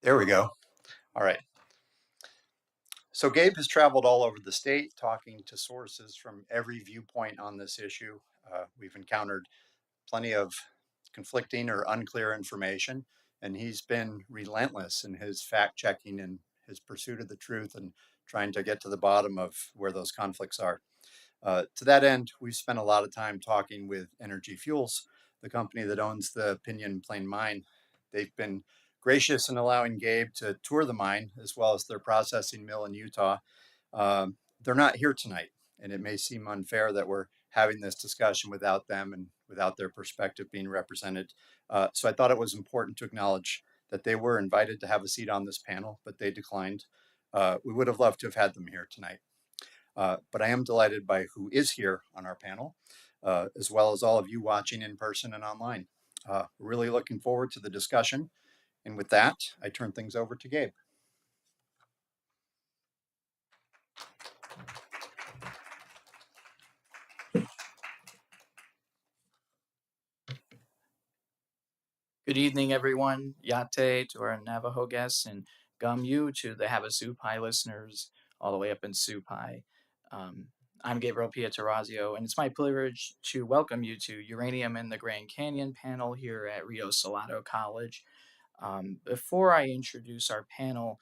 There we go. All right. So Gabe has traveled all over the state talking to sources from every viewpoint on this issue. We've encountered plenty of conflicting or unclear information, and he's been relentless in his fact checking and his pursuit of the truth and trying to get to the bottom of where those conflicts are. To that end, we've spent a lot of time talking with Energy Fuels, the company that owns the Pinyon Plain mine. They've been gracious in allowing Gabe to tour the mine as well as their processing mill in Utah. They're not here tonight, and it may seem unfair that we're having this discussion without them and without their perspective being represented. So I thought it was important to acknowledge that they were invited to have a seat on this panel, but they declined. We would have loved to have had them here tonight. But I am delighted by who is here on our panel, as well as all of you watching in person and online. Really looking forward to the discussion. And with that, I turn things over to Gabe. Good evening, everyone. Yate to our Navajo guests, and Gum Yu to the Havasupai listeners all the way up in Supai. I'm Gabriel Pietarazio, and it's my privilege to welcome you to Uranium in the Grand Canyon panel here at Rio Salado College. Before I introduce our panel,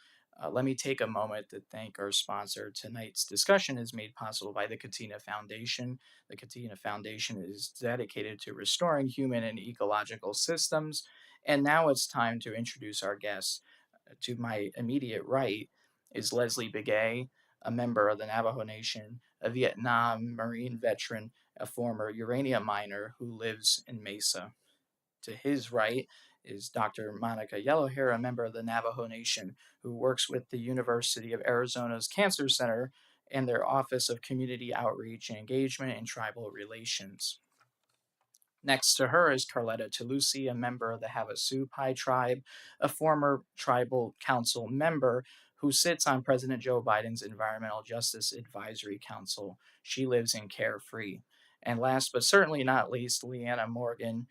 let me take a moment to thank our sponsor. Tonight's discussion is made possible by the Katina Foundation. The Katina Foundation is dedicated to restoring human and ecological systems. And now it's time to introduce our guests. To my immediate right is Leslie Begay, a member of the Navajo Nation, a Vietnam Marine veteran, a former uranium miner who lives in Mesa. To his right is Dr. Monica Yellowhair, a member of the Navajo Nation, who works with the University of Arizona's Cancer Center and their Office of Community Outreach and Engagement and Tribal Relations. Next to her is Carletta Toulouse, a member of the Havasupai tribe, a former tribal council member who sits on President Joe Biden's Environmental Justice Advisory Council. She lives in Carefree. And last but certainly not least, Leanna Morgan,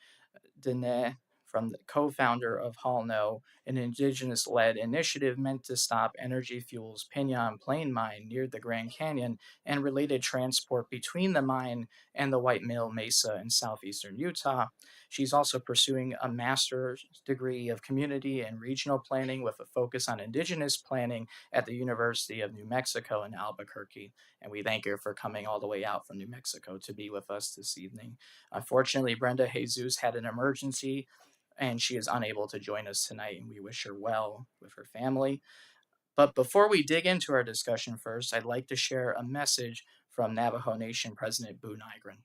Dene, from the co-founder of Hall No, an indigenous-led initiative meant to stop Energy Fuels' Pinyon Plain mine near the Grand Canyon and related transport between the mine and the White Mill Mesa in southeastern Utah. She's also pursuing a master's degree of community and regional planning with a focus on indigenous planning at the University of New Mexico in Albuquerque. And we thank her for coming all the way out from New Mexico to be with us this evening. Unfortunately, Brenda Jesus had an emergency and she is unable to join us tonight, and we wish her well with her family. But before we dig into our discussion first, I'd like to share a message from Navajo Nation President Boo Nygren.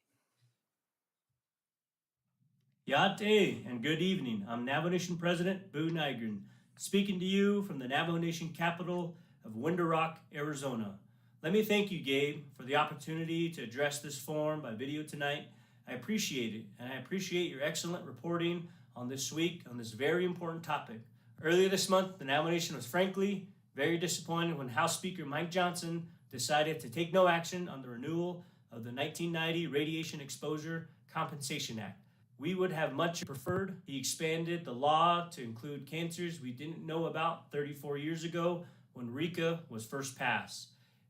Yate and good evening. I'm Navajo Nation President Boo Nygren, speaking to you from the Navajo Nation capital of Window Rock, Arizona. Let me thank you, Gabe, for the opportunity to address this forum by video tonight. I appreciate it, and I appreciate your excellent reporting on this week on this very important topic. Earlier this month, the Navajo Nation was frankly very disappointed when House Speaker Mike Johnson decided to take no action on the renewal of the 1990 Radiation Exposure Compensation Act. We would have much preferred he expanded the law to include cancers we didn't know about 34 years ago when RECA was first passed.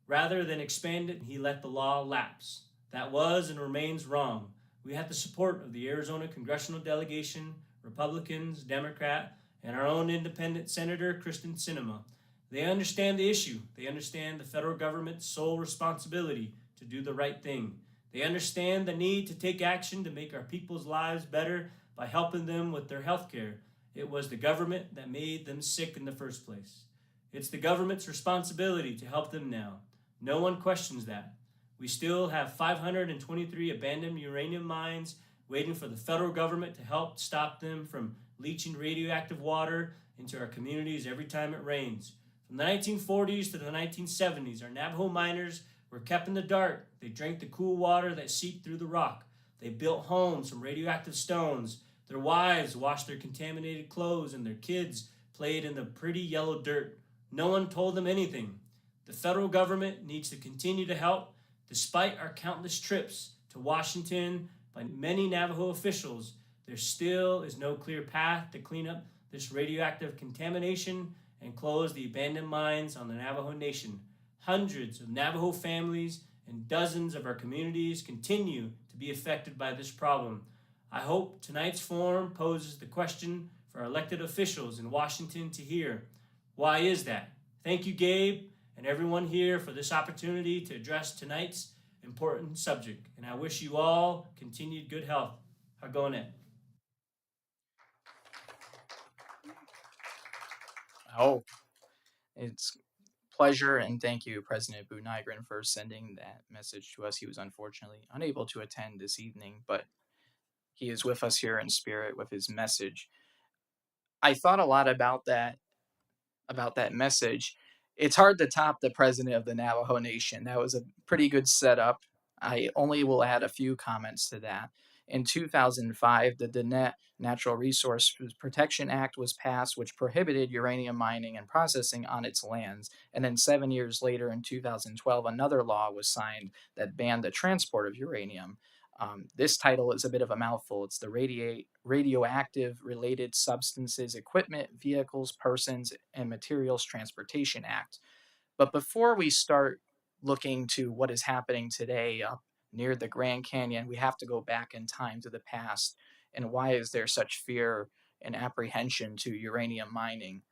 Rather than expand it, he let the law lapse. That was and remains wrong. We had the support of the Arizona congressional delegation, Republicans, Democrat, and our own independent Senator Kristen Sinema. They understand the issue. They understand the federal government's sole responsibility to do the right thing. They understand the need to take action to make our people's lives better by helping them with their health care. It was the government that made them sick in the first place. It's the government's responsibility to help them now. No one questions that. We still have 523 abandoned uranium mines waiting for the federal government to help stop them from leaching radioactive water into our communities every time it rains. From the 1940s to the 1970s, our Navajo miners were kept in the dark. They drank the cool water that seeped through the rock. They built homes from radioactive stones. Their wives washed their contaminated clothes, and their kids played in the pretty yellow dirt. No one told them anything. The federal government needs to continue to help. Despite our countless trips to Washington by many Navajo officials, there still is no clear path to clean up this radioactive contamination and close the abandoned mines on the Navajo Nation. Hundreds of Navajo families and dozens of our communities continue to be affected by this problem. I hope tonight's forum poses the question for our elected officials in Washington to hear. Why is that? Thank you, Gabe, and everyone here for this opportunity to address tonight's important subject. And I wish you all continued good health. Hagone. Oh, it's pleasure and thank you, President Boo Nygren, for sending that message to us. He was unfortunately unable to attend this evening, but he is with us here in spirit with his message. I thought a lot about that message. It's hard to top the president of the Navajo Nation. That was a pretty good setup. I only will add a few comments to that. In 2005, the Diné Natural Resource Protection Act was passed, which prohibited uranium mining and processing on its lands. And then 7 years later, in 2012, another law was signed that banned the transport of uranium. This title is a bit of a mouthful. It's the Radioactive Related Substances, Equipment, Vehicles, Persons, and Materials Transportation Act. But before we start looking to what is happening today up near the Grand Canyon, we have to go back in time to the past. And why is there such fear and apprehension to uranium mining?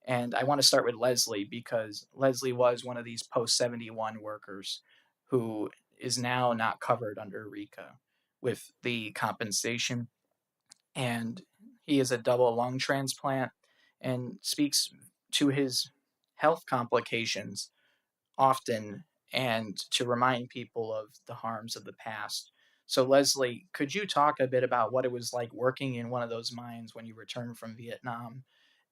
And I want to start with Leslie because Leslie was one of these post 71 workers who is now not covered under RECA with the compensation. And he is a double lung transplant and speaks to his health complications often and to remind people of the harms of the past. So, Leslie, could you talk a bit about what it was like working in one of those mines when you returned from Vietnam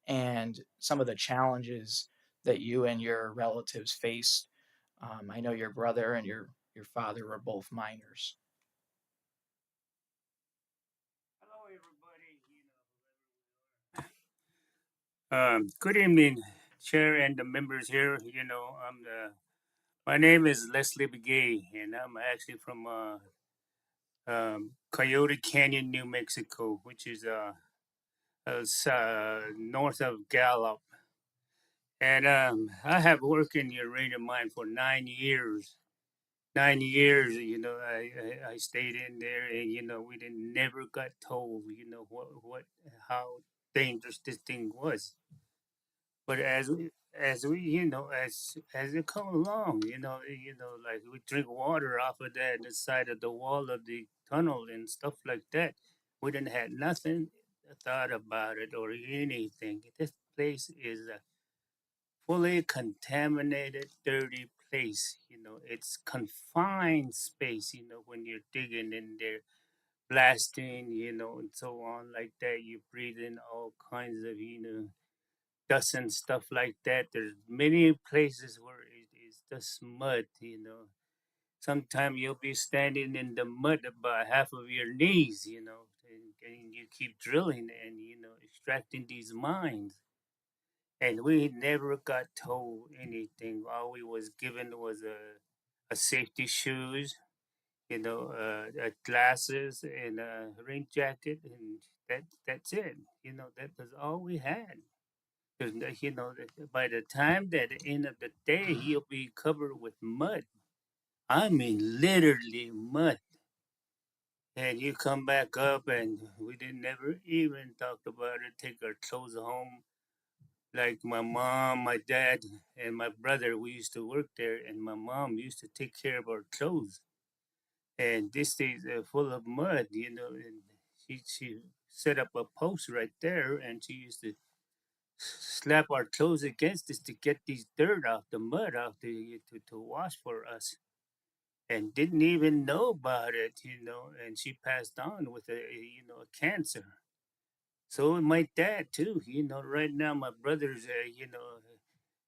and some of the challenges that you and your relatives faced? I know your brother and your father were both miners. Hello, everybody. Good evening, Chair and the members here. My name is Leslie Begay, and I'm actually from Coyote Canyon, New Mexico, which is north of Gallup. And I have worked in the uranium mine for 9 years. 9 years, I stayed in there, and we didn't never got told, how dangerous this thing was. But as we as it come along, like we drink water off of that the side of the wall of the tunnel and stuff like that. We didn't have nothing thought about it or anything. This place is a fully contaminated, dirty place. It's confined space. When you're digging in there, blasting, and so on like that, you breathe in all kinds of dust and stuff like that. There's many places where it is just mud. Sometimes you'll be standing in the mud about half of your knees, and you keep drilling and extracting these mines. And we never got told anything. All we was given was a safety shoes, glasses and a rain jacket, and that's it. That was all we had. By the time that the end of the day, he'll be covered with mud. I mean, literally mud. And you come back up, and we didn't never even talk about it. Take our clothes home. Like my mom, my dad, and my brother, we used to work there, and my mom used to take care of our clothes. And this is full of mud, and she set up a post right there, and she used to slap our clothes against us to get these dirt off, the mud off, to wash for us, and didn't even know about it, and she passed on with a cancer. So my dad too, right now my brother's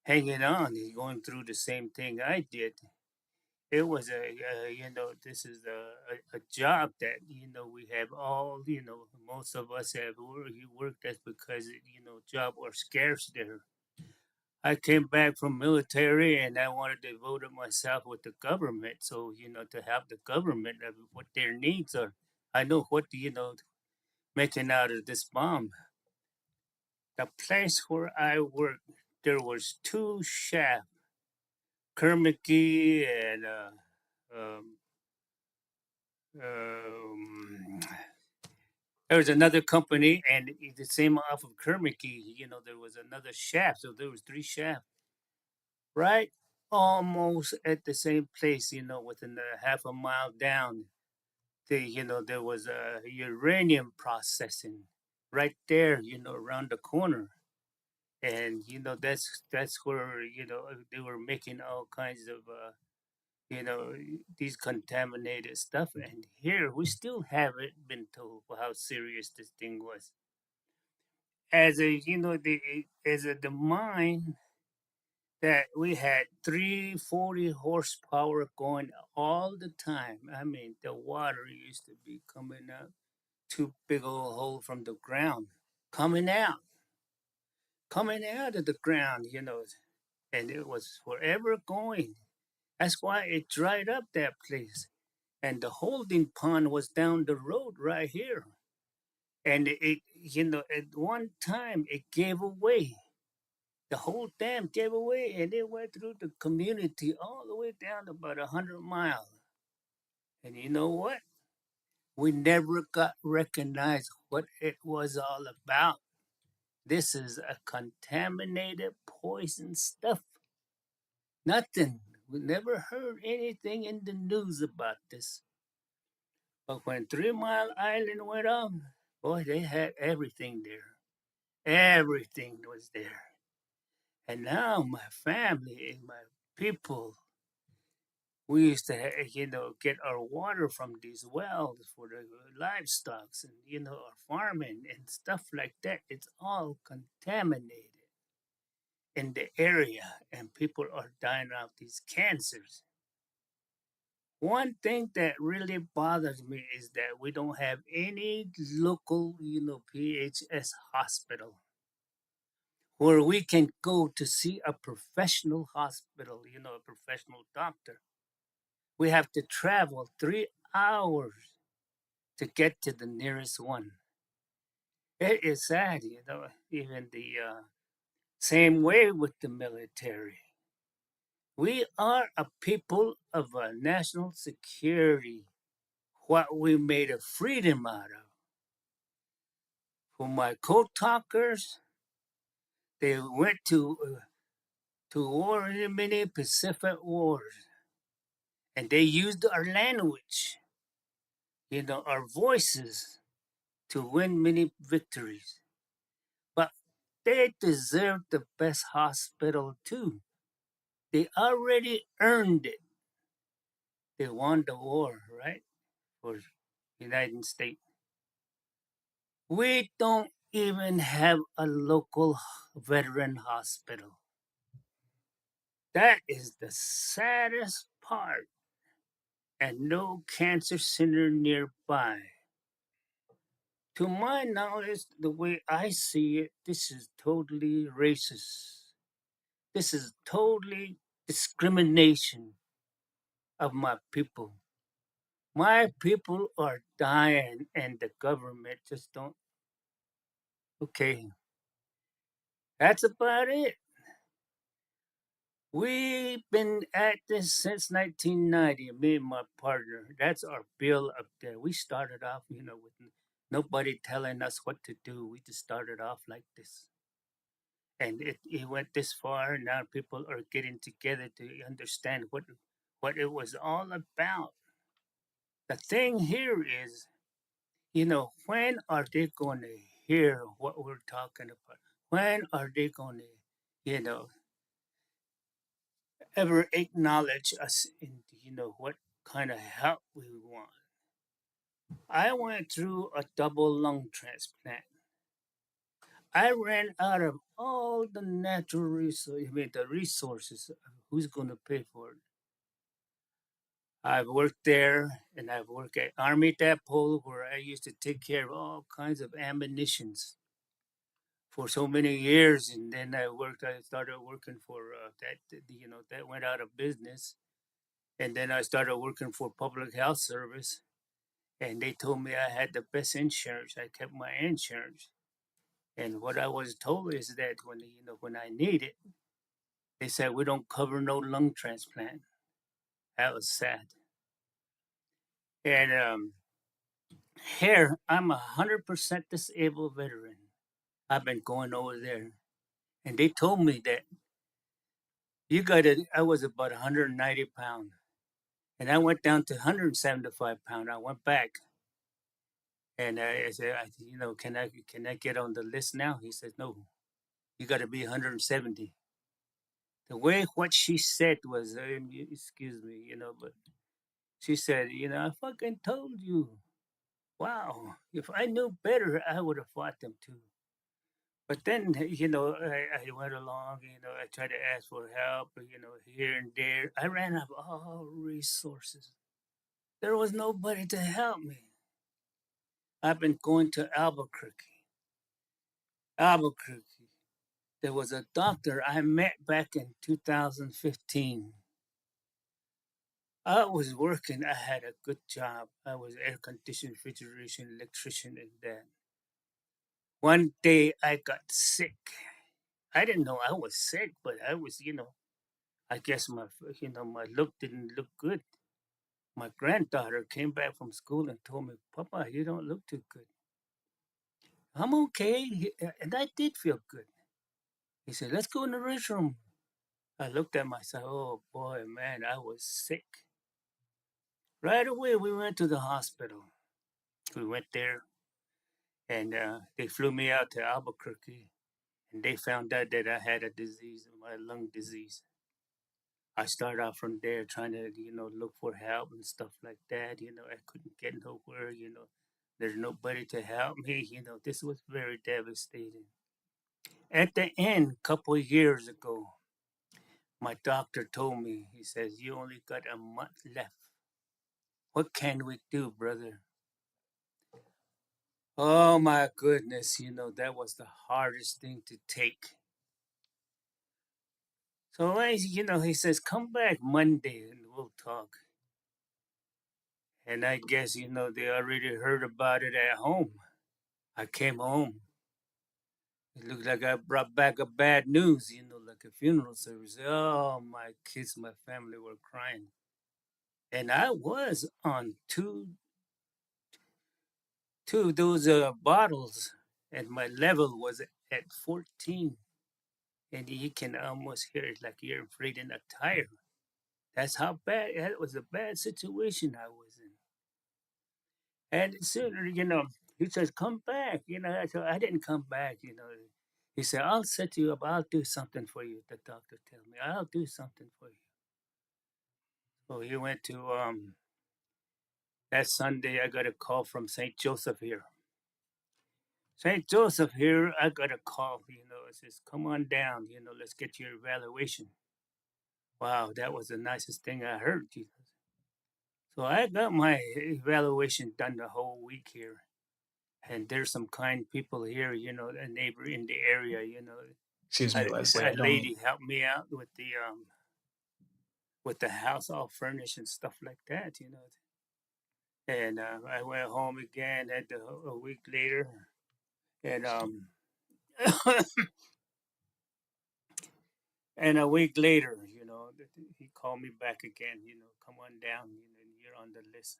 hanging on. He's going through the same thing I did. It was this is a job that we have all, most of us have worked at because job were scarce there. I came back from military and I wanted to devote myself with the government. So, to have the government of what their needs are. I know what, making out of this bomb. The place where I work there was two shafts, Kermicki and um, um, there was another company, and the same off of Kermicki. There was another shaft, so there was three shafts, right, almost at the same place. Within a half a mile down, there was a uranium processing right there. Around the corner, and that's where they were making all kinds of you know these contaminated stuff. And here we still haven't been told how serious this thing was. As a the mine that we had 340 horsepower going all the time. I mean, the water used to be coming out two big old hole from the ground, coming out, coming out of the ground, and it was forever going. That's why it dried up that place. And the holding pond was down the road right here. And at one time it gave away. The whole dam gave away, and it went through the community all the way down to about 100 miles. And you know what? We never got recognized what it was all about. This is a contaminated poison stuff. Nothing. We never heard anything in the news about this. But when 3 Mile Island went up, boy, they had everything there. Everything was there. And now my family and my people, we used to, get our water from these wells for the livestock and, our farming and stuff like that. It's all contaminated in the area, and people are dying of these cancers. One thing that really bothers me is that we don't have any local, PHS hospital where we can go to see a professional hospital, a professional doctor. We have to travel 3 hours to get to the nearest one. It is sad, even the same way with the military. We are a people of national security, what we made a freedom out of. For my co-talkers, they went to war in many Pacific wars, and they used our language, our voices to win many victories. But they deserve the best hospital too. They already earned it. They won the war, right? For United States. We don't even have a local veteran hospital. That is the saddest part. And no cancer center nearby. To my knowledge, the way I see it, this is totally racist. This is totally discrimination of my people. My people are dying, and the government just don't. Okay, that's about it. We've been at this since 1990, me and my partner. That's our bill up there. We started off, with nobody telling us what to do. We just started off like this. And it went this far. Now people are getting together to understand what it was all about. The thing here is, when are they going to hear what we're talking about? When are they going to, ever acknowledge us in, what kind of help we want? I went through a double lung transplant. I ran out of all the natural resources, the resources. Who's going to pay for it? I've worked there, and I've worked at Army Depot where I used to take care of all kinds of ammunitions for so many years. And then I started working for that went out of business. And then I started working for Public Health Service, and they told me I had the best insurance. I kept my insurance. And what I was told is that when I need it, they said we don't cover no lung transplant. That was sad. And here I'm 100% disabled veteran. I've been going over there, and they told me that you got to. I was about 190 pounds, and I went down to 175 pounds. I went back, and I said, can I get on the list now? He said, no, you got to be 170. The way what she said was, excuse me, but she said, I fucking told you. Wow, if I knew better, I would have fought them too. But then, I went along, I tried to ask for help, here and there. I ran out of all resources. There was nobody to help me. I've been going to Albuquerque. Albuquerque. There was a doctor I met back in 2015. I was working. I had a good job. I was air conditioning, refrigeration, electrician, and that. One day I got sick. I didn't know I was sick, but I was, I guess my look didn't look good. My granddaughter came back from school and told me, Papa, you don't look too good. I'm okay. And I did feel good. He said, let's go in the restroom. I looked at myself. Oh, boy, man, I was sick. Right away, we went to the hospital. We went there, and they flew me out to Albuquerque, and they found out that I had a disease, my lung disease. I started out from there trying to, look for help and stuff like that. I couldn't get nowhere, there's nobody to help me. This was very devastating. At the end, a couple of years ago, my doctor told me, he says, you only got a month left. What can we do, brother? Oh my goodness, that was the hardest thing to take. So, he says, come back Monday and we'll talk. And I guess, they already heard about it at home. I came home. It looked like I brought back a bad news, like a funeral service. Oh, my kids, my family were crying. And I was on two of those bottles, and my level was at 14. And you can almost hear it like you're inflating a tire. That's how bad, that was a bad situation I was in. And sooner, he says, come back. So I didn't come back. He said, I'll set you up. I'll do something for you. The doctor told me, I'll do something for you. So he went to, that Sunday, I got a call from St. Joseph here. St. Joseph here, I got a call, it says, come on down, let's get your evaluation. Wow, that was the nicest thing I heard. So I got my evaluation done the whole week here. And there's some kind people here, a neighbor in the area, Excuse me, Leslie. a lady helped me out with the house all furnished and stuff like that, And I went home again a week later, and and a week later, he called me back again. Come on down. You're on the list.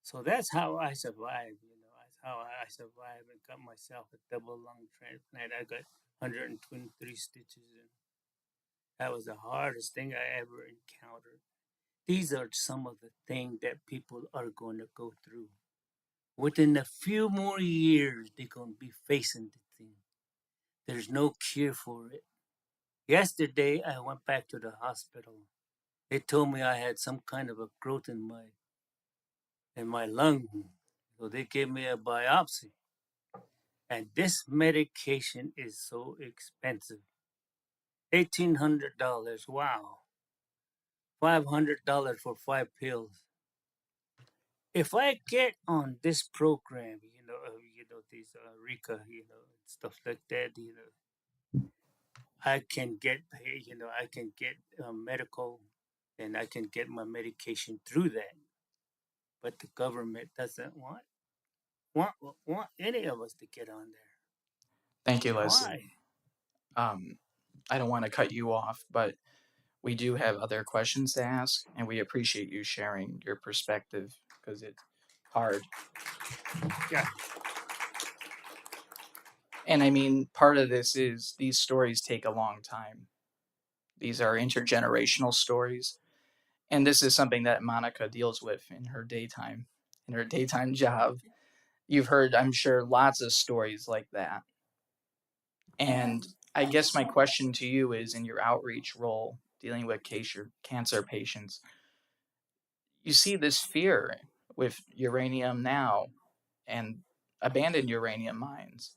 So that's how I survived. That's how I survived and got myself a double lung transplant. I got 123 stitches in. That was the hardest thing I ever encountered. These are some of the things that people are going to go through. Within a few more years, they're going to be facing the thing. There's no cure for it. Yesterday, I went back to the hospital. They told me I had some kind of a growth in my lung. So they gave me a biopsy. And this medication is so expensive. $1,800. Wow. $500 for 5 pills. If I get on this program, these RICA, stuff like that, I can get, I can get medical, and I can get my medication through that. But the government doesn't want any of us to get on there. Thank you, Why? Leslie. I don't want to cut you off, but we do have other questions to ask, and we appreciate you sharing your perspective because it's hard. Yeah. And I mean, part of this is these stories take a long time. These are intergenerational stories. And this is something that Monica deals with in her daytime job. You've heard, I'm sure, lots of stories like that. And I guess my question to you is, in your outreach role dealing with cancer patients, you see this fear with uranium now and abandoned uranium mines,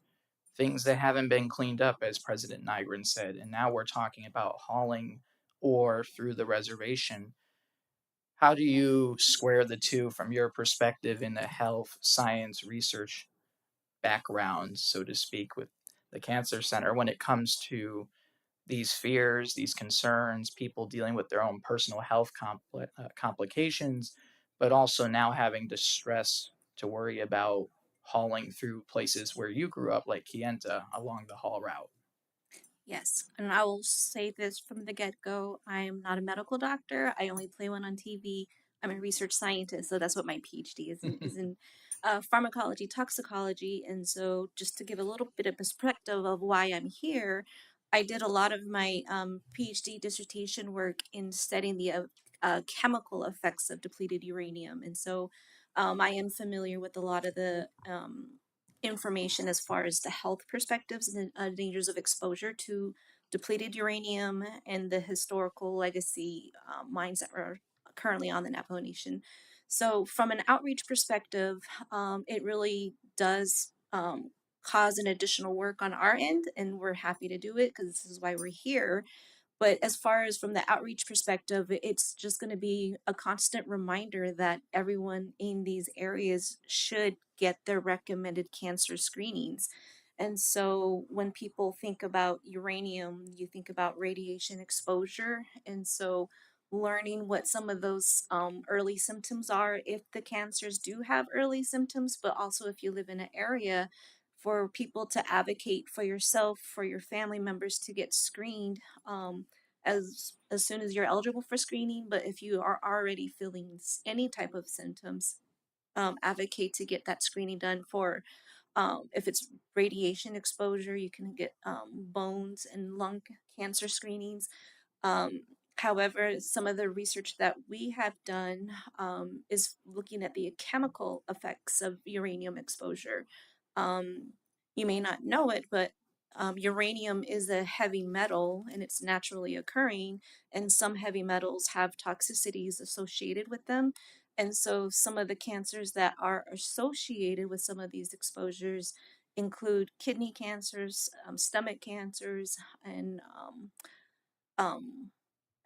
things that haven't been cleaned up, as President Nygren said. And now we're talking about hauling ore through the reservation. How do you square the two from your perspective in the health science research background, so to speak, with the Cancer Center when it comes to these fears, these concerns, people dealing with their own personal health complications, but also now having to stress to worry about hauling through places where you grew up, like Kienta, along the haul route? Yes, and I will say this from the get go. I am not a medical doctor. I only play one on TV. I'm a research scientist, so that's what my PhD is in, pharmacology, toxicology. And so, just to give a little bit of perspective of why I'm here, I did a lot of my PhD dissertation work in studying the chemical effects of depleted uranium. And so, I am familiar with a lot of the information as far as the health perspectives and the dangers of exposure to depleted uranium and the historical legacy mines that are currently on the Navajo Nation. So, from an outreach perspective, it really does cause an additional work on our end, and we're happy to do it because this is why we're here. But as far as from the outreach perspective, it's just going to be a constant reminder that everyone in these areas should get their recommended cancer screenings. And so when people think about uranium, you think about radiation exposure. And so learning what some of those early symptoms are if the cancers do have early symptoms, but also if you live in an area, for people to advocate for yourself, for your family members to get screened as soon as you're eligible for screening. But if you are already feeling any type of symptoms, advocate to get that screening done for. If it's radiation exposure, you can get bones and lung cancer screenings. Um, However, some of the research that we have done is looking at the chemical effects of uranium exposure. Um, you may not know it, but uranium is a heavy metal and it's naturally occurring, and some heavy metals have toxicities associated with them. And so, some of the cancers that are associated with some of these exposures include kidney cancers, stomach cancers, and um,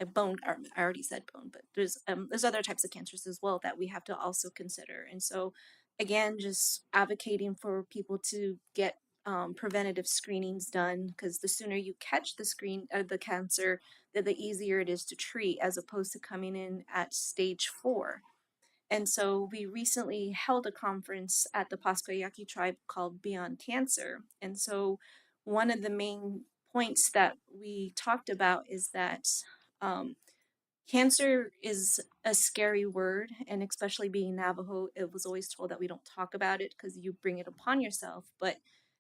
a bone. I already said bone, but there's other types of cancers as well that we have to also consider. And so, again, just advocating for people to get preventative screenings done, because the sooner you catch the cancer, the easier it is to treat, as opposed to coming in at stage 4. And so we recently held a conference at the Pascoyaki tribe called Beyond Cancer. And so one of the main points that we talked about is that um, cancer is a scary word, and especially being Navajo, it was always told that we don't talk about it because you bring it upon yourself. But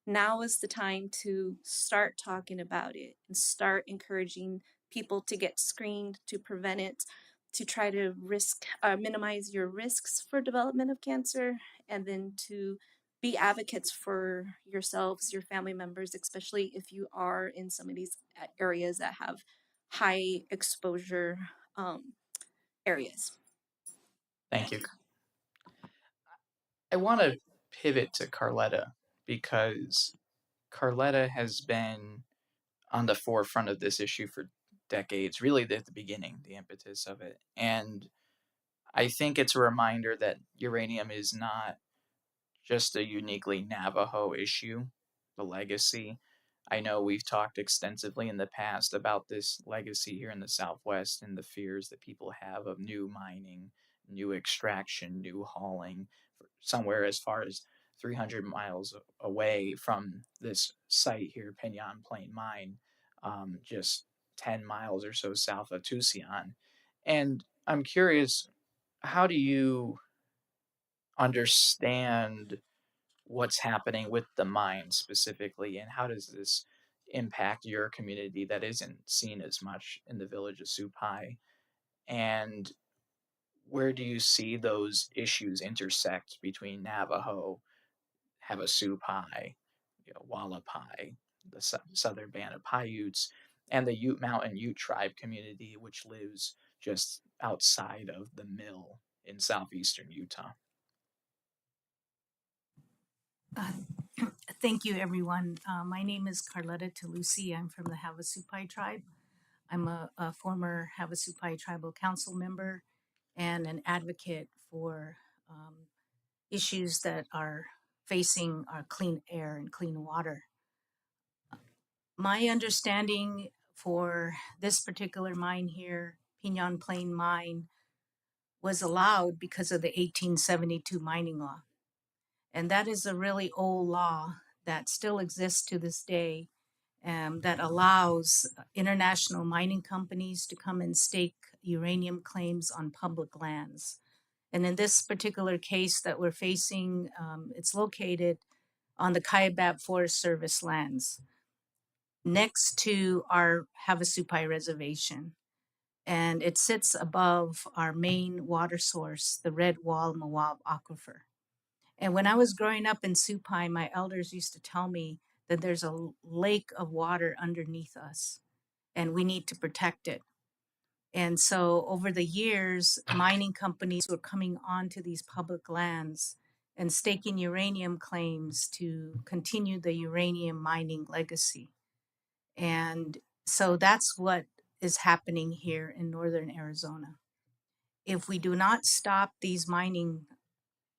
now is the time to start talking about it and start encouraging people to get screened, to prevent it, to try to minimize your risks for development of cancer, and then to be advocates for yourselves, your family members, especially if you are in some of these areas that have high exposure um, areas. Thank you. I want to pivot to Carletta because Carletta has been on the forefront of this issue for decades, really at the beginning, the impetus of it. And I think it's a reminder that uranium is not just a uniquely Navajo issue, the legacy. I know we've talked extensively in the past about this legacy here in the Southwest and the fears that people have of new mining, new extraction, new hauling, somewhere as far as 300 miles away from this site here, Pinyon Plain Mine, just 10 miles or so south of Tucson. And I'm curious, how do you understand what's happening with the mine specifically, and how does this impact your community that isn't seen as much in the village of Supai? And where do you see those issues intersect between Navajo, Havasupai, Wallapai, the southern band of Paiutes, and the Ute Mountain Ute tribe community, which lives just outside of the mill in southeastern Utah? Uh, Thank you, everyone. My name is Carletta Talusi. I'm from the Havasupai tribe. I'm a former Havasupai tribal council member and an advocate for issues that are facing our clean air and clean water. My understanding for this particular mine here, Pinon Plain Mine, was allowed because of the 1872 mining law. And that is a really old law that still exists to this day, that allows international mining companies to come and stake uranium claims on public lands. And in this particular case that we're facing, it's located on the Kaibab Forest Service lands next to our Havasupai Reservation. And it sits above our main water source, the Red Wall Moab Aquifer. And when I was growing up in Supai, my elders used to tell me that there's a lake of water underneath us and we need to protect it. And so over the years, mining companies were coming onto these public lands and staking uranium claims to continue the uranium mining legacy. And so that's what is happening here in northern Arizona. If we do not stop these mining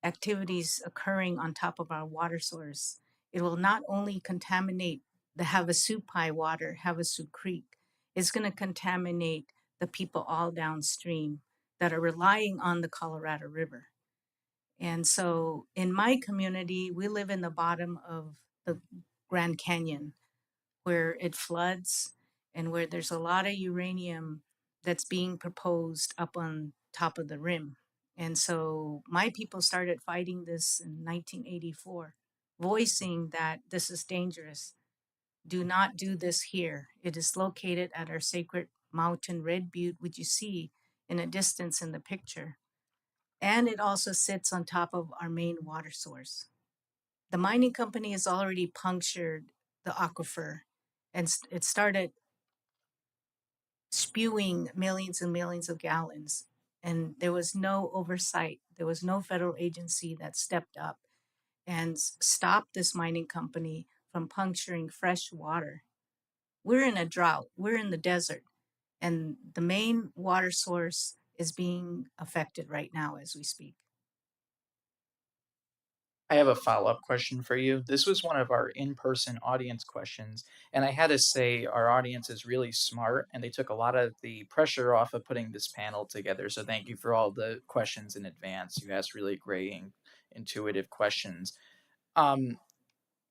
activities occurring on top of our water source, it will not only contaminate the Havasupai water, Havasu Creek, it's going to contaminate the people all downstream that are relying on the Colorado River. And so in my community, we live in the bottom of the Grand Canyon where it floods and where there's a lot of uranium that's being proposed up on top of the rim. And so my people started fighting this in 1984, voicing that this is dangerous. Do not do this here. It is located at our sacred mountain Red Butte, which you see in a distance in the picture. And it also sits on top of our main water source. The mining company has already punctured the aquifer and it started spewing millions and millions of gallons. And there was no oversight. There was no federal agency that stepped up and stopped this mining company from puncturing fresh water. We're in a drought, we're in the desert, and the main water source is being affected right now as we speak. I have a follow-up question for you. This was one of our in-person audience questions, and I had to say our audience is really smart, and they took a lot of the pressure off of putting this panel together. So thank you for all the questions in advance. You asked really great, intuitive questions. Um,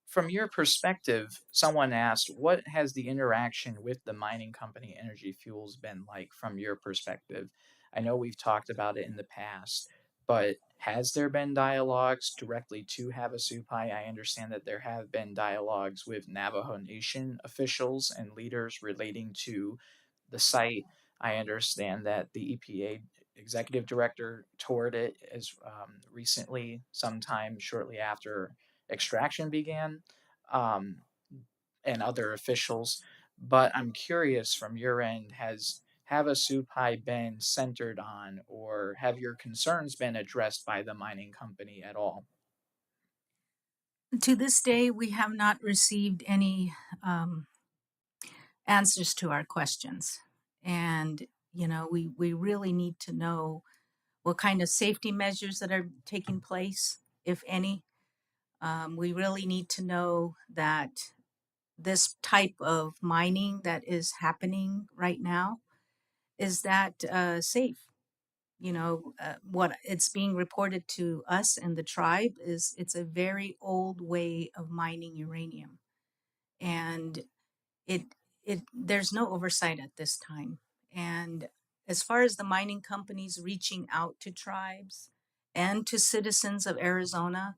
from your perspective, someone asked, what has the interaction with the mining company Energy Fuels been like from your perspective? I know we've talked about it in the past, but has there been dialogues directly to Havasupai? I understand that there have been dialogues with Navajo Nation officials and leaders relating to the site. I understand that the EPA executive director toured it as recently, sometime shortly after extraction began, um, and other officials. But I'm curious from your end, has Havasupai been centered on, or have your concerns been addressed by the mining company at all? To this day, we have not received any answers to our questions. And, we really need to know what kind of safety measures that are taking place, if any. We really need to know that this type of mining that is happening right now is that safe. What it's being reported to us and the tribe is it's a very old way of mining uranium, and it there's no oversight at this time. And as far as the mining companies reaching out to tribes and to citizens of Arizona,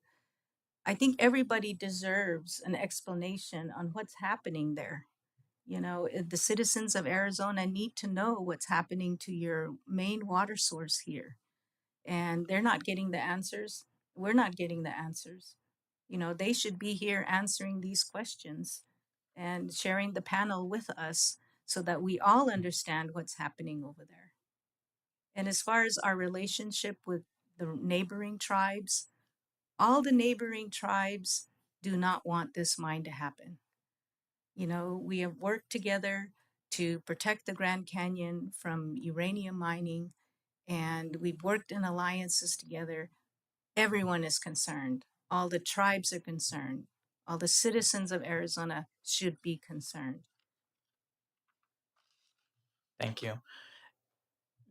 I think everybody deserves an explanation on what's happening there. The citizens of Arizona need to know what's happening to your main water source here, and they're not getting the answers. We're not getting the answers. They should be here answering these questions and sharing the panel with us so that we all understand what's happening over there. And as far as our relationship with the neighboring tribes, all the neighboring tribes do not want this mine to happen. We have worked together to protect the Grand Canyon from uranium mining, and we've worked in alliances together. Everyone is concerned. All the tribes are concerned. All the citizens of Arizona should be concerned. Thank you.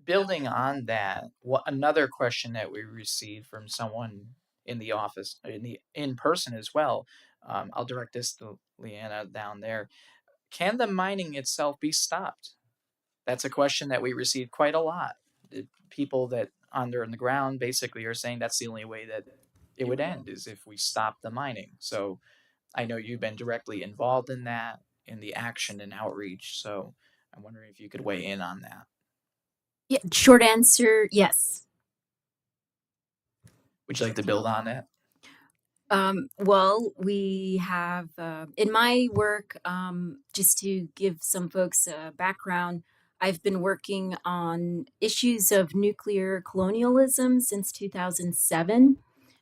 Building on that, another question that we received from someone in the office, in person as well. I'll direct this to Leanna down there. Can the mining itself be stopped? That's a question that we received quite a lot. The people that under in the ground basically are saying that's the only way that it would end is if we stop the mining. So I know you've been directly involved in that, in the action and outreach. So I'm wondering if you could weigh in on that. Yeah, short answer, yes. Would you like to build on that? Well, we have, in my work, just to give some folks a background, I've been working on issues of nuclear colonialism since 2007.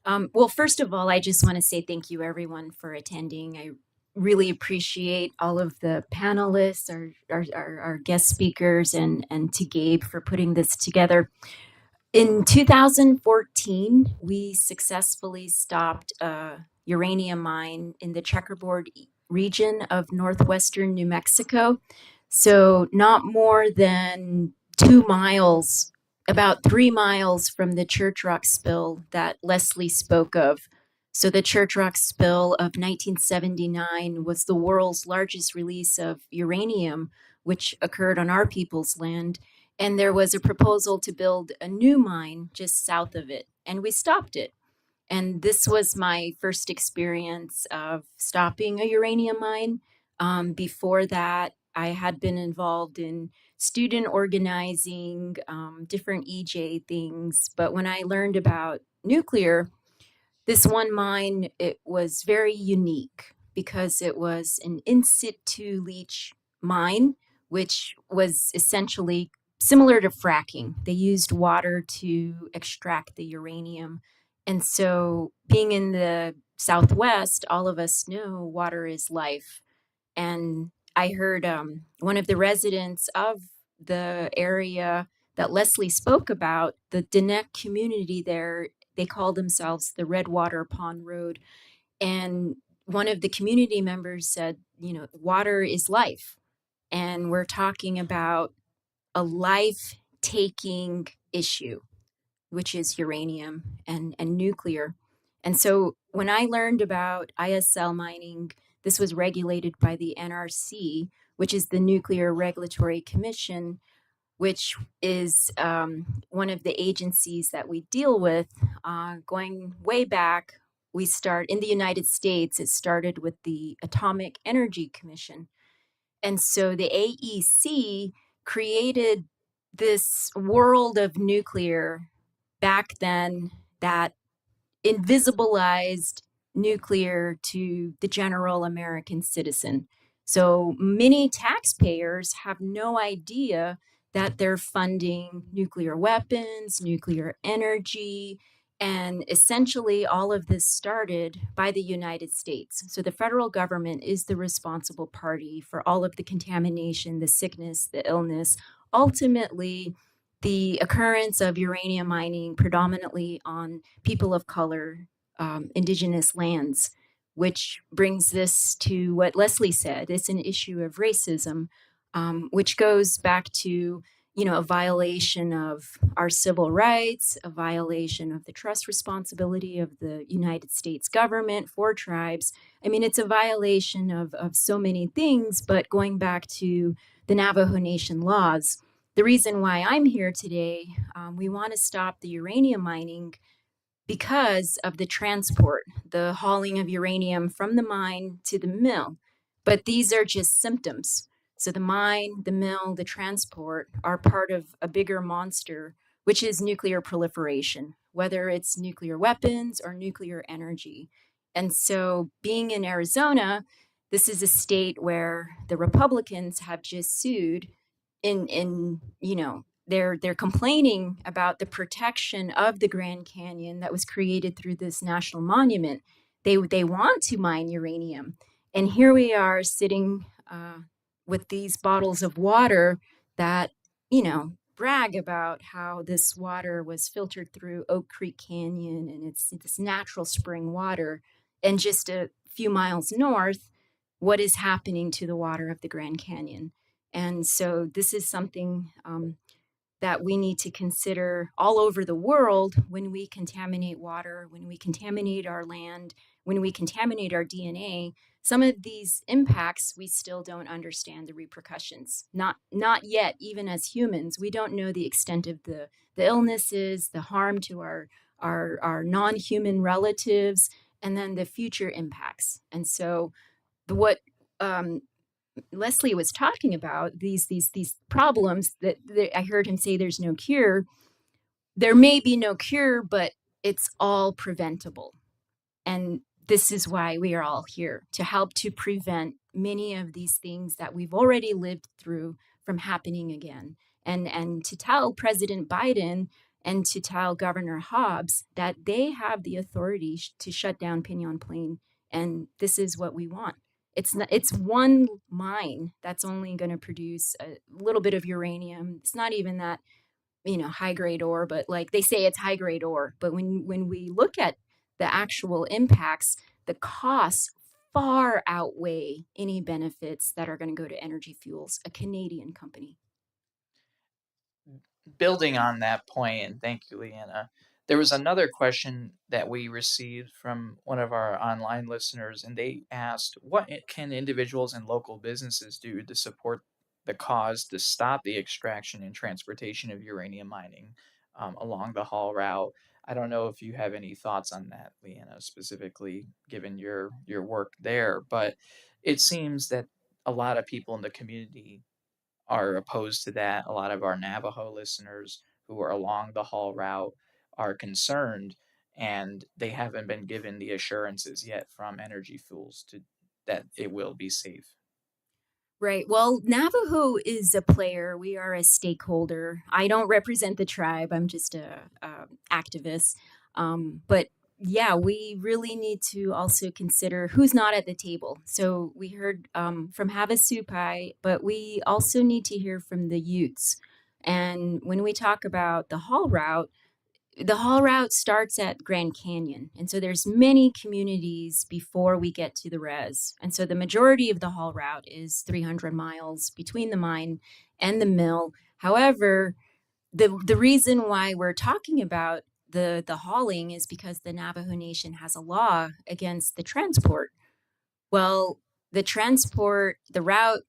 Well, first of all, I just want to say thank you, everyone, for attending. I really appreciate all of the panelists, our guest speakers, and to Gabe for putting this together. In 2014, we successfully stopped a uranium mine in the checkerboard region of northwestern New Mexico. So, not more than 2 miles, about 3 miles from the Church Rock spill that Leslie spoke of. So, the Church Rock spill of 1979 was the world's largest release of uranium, which occurred on our people's land. And there was a proposal to build a new mine just south of it, and we stopped it. And this was my first experience of stopping a uranium mine. Before that, I had been involved in student organizing, different EJ things. But when I learned about nuclear, this one mine, it was very unique because it was an in situ leach mine, which was essentially similar to fracking. They used water to extract the uranium. And so, being in the Southwest, all of us know water is life. And I heard one of the residents of the area that Leslie spoke about, the Dinek community there, they call themselves the Redwater Pond Road. And one of the community members said, water is life. And we're talking about a life taking issue, which is uranium and nuclear. And so when I learned about ISL mining, this was regulated by the NRC, which is the Nuclear Regulatory Commission, which is one of the agencies that we deal with. Going way back, we start in the United States, it started with the Atomic Energy Commission. And so the AEC created this world of nuclear back then that invisibilized nuclear to the general American citizen. So many taxpayers have no idea that they're funding nuclear weapons, nuclear energy, and essentially all of this started by the United States. So the federal government is the responsible party for all of the contamination, the sickness, the illness. Ultimately, the occurrence of uranium mining predominantly on people of color, indigenous lands, which brings this to what Leslie said. It's an issue of racism, which goes back to, a violation of our civil rights, a violation of the trust responsibility of the United States government for tribes. I mean, it's a violation of so many things, but going back to the Navajo Nation laws, the reason why I'm here today, we want to stop the uranium mining because of the transport, the hauling of uranium from the mine to the mill. But these are just symptoms. So the mine, the mill, the transport are part of a bigger monster, which is nuclear proliferation, whether it's nuclear weapons or nuclear energy. And so being in Arizona, this is a state where the Republicans have just sued in they're complaining about the protection of the Grand Canyon that was created through this national monument. They want to mine uranium, and here we are sitting with these bottles of water that brag about how this water was filtered through Oak Creek Canyon and it's this natural spring water. And just a few miles north, what is happening to the water of the Grand Canyon? And so this is something that we need to consider all over the world when we contaminate water, when we contaminate our land, when we contaminate our DNA. Some of these impacts, we still don't understand the repercussions. Not yet, even as humans, we don't know the extent of the illnesses, the harm to our non-human relatives, and then the future impacts. And so what Leslie was talking about, these problems that I heard him say there's no cure. There may be no cure, but it's all preventable. And this is why we are all here, to help to prevent many of these things that we've already lived through from happening again. And to tell President Biden and to tell Governor Hobbs that they have the authority to shut down Pinyon Plain. And this is what we want. It's one mine that's only going to produce a little bit of uranium. It's not even that high grade ore, but like they say it's high grade ore. But when we look at the actual impacts, the costs far outweigh any benefits that are going to go to Energy Fuels, a Canadian company. Building on that point, and thank you, Leanna, there was another question that we received from one of our online listeners, and they asked, what can individuals and local businesses do to support the cause to stop the extraction and transportation of uranium mining along the haul route? I don't know if you have any thoughts on that, Leanna, specifically given your work there, but it seems that a lot of people in the community are opposed to that. A lot of our Navajo listeners who are along the haul route are concerned, and they haven't been given the assurances yet from Energy Fuels to that it will be safe. Right. Well, Navajo is a player. We are a stakeholder. I don't represent the tribe. I'm just a activist. But yeah, we really need to also consider who's not at the table. So we heard from Havasupai, but we also need to hear from the Utes. And when we talk about the haul route starts at Grand Canyon. And so there's many communities before we get to the res. And so the majority of the haul route is 300 miles between the mine and the mill. However, the reason why we're talking about the hauling is because the Navajo Nation has a law against the transport. Well, the route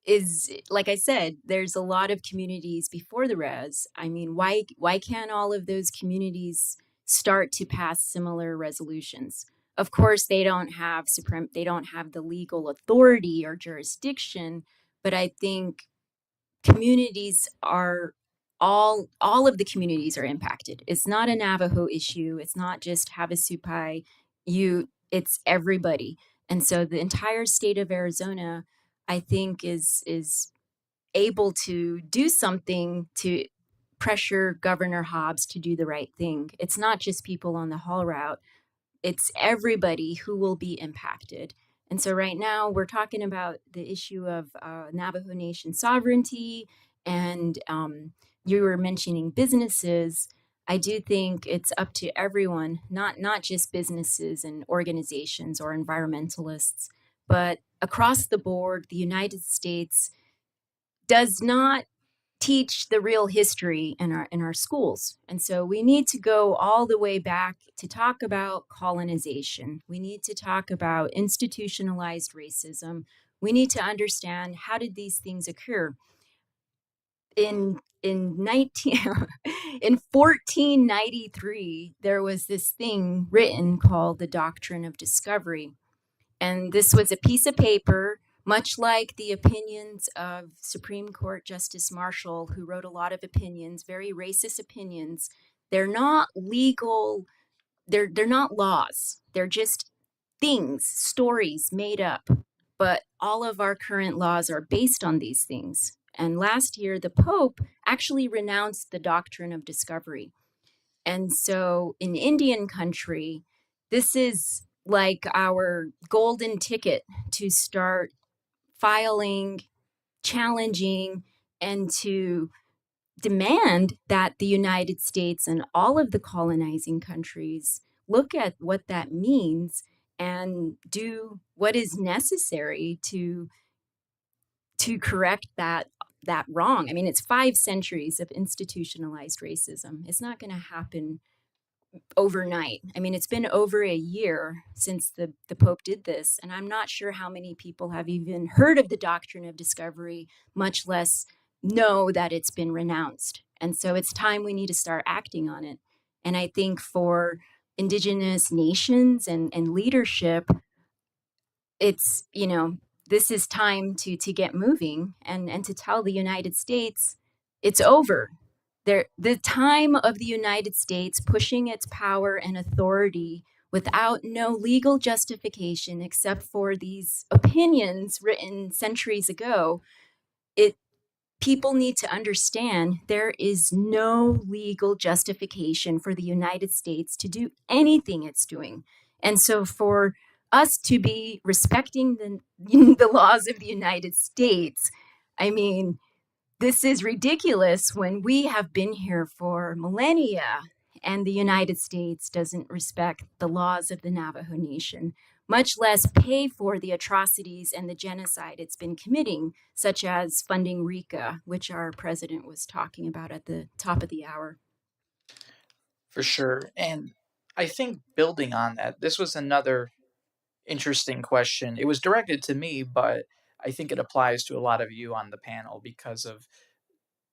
is, like I said, there's a lot of communities before the res. I mean, why can't all of those communities start to pass similar resolutions? Of course, they don't have the legal authority or jurisdiction, but I think communities are all of the communities are impacted. It's not a Navajo issue. It's not just Havasupai, it's everybody. And so the entire state of Arizona, I think, is able to do something to pressure Governor Hobbs to do the right thing. It's not just people on the haul route, it's everybody who will be impacted. And so right now we're talking about the issue of Navajo Nation sovereignty, and you were mentioning businesses. I do think it's up to everyone, not just businesses and organizations or environmentalists, but across the board, the United States does not teach the real history in our schools. And so we need to go all the way back to talk about colonization. We need to talk about institutionalized racism. We need to understand, how did these things occur? In 1493, there was this thing written called the Doctrine of Discovery. And this was a piece of paper, much like the opinions of Supreme Court Justice Marshall, who wrote a lot of opinions, very racist opinions. They're not legal, they're not laws. They're just things, stories made up. But all of our current laws are based on these things. And last year, the Pope actually renounced the doctrine of discovery. And so in Indian country, this is like our golden ticket to start filing, challenging, and to demand that the United States and all of the colonizing countries look at what that means and do what is necessary to correct that wrong. I mean, it's 5 centuries of institutionalized racism. It's not going to happen overnight. I mean, it's been over a year since the Pope did this, and I'm not sure how many people have even heard of the doctrine of discovery, much less know that it's been renounced. And so it's time we need to start acting on it. And I think for Indigenous nations and leadership, it's, this is time to get moving and to tell the United States it's over. The time of the United States pushing its power and authority without no legal justification except for these opinions written centuries ago, people need to understand there is no legal justification for the United States to do anything it's doing. And so for us to be respecting the laws of the United States, I mean, this is ridiculous when we have been here for millennia and the United States doesn't respect the laws of the Navajo Nation, much less pay for the atrocities and the genocide it's been committing, such as funding RICA, which our president was talking about at the top of the hour. For sure. And I think building on that, this was another interesting question. It was directed to me, but I think it applies to a lot of you on the panel because of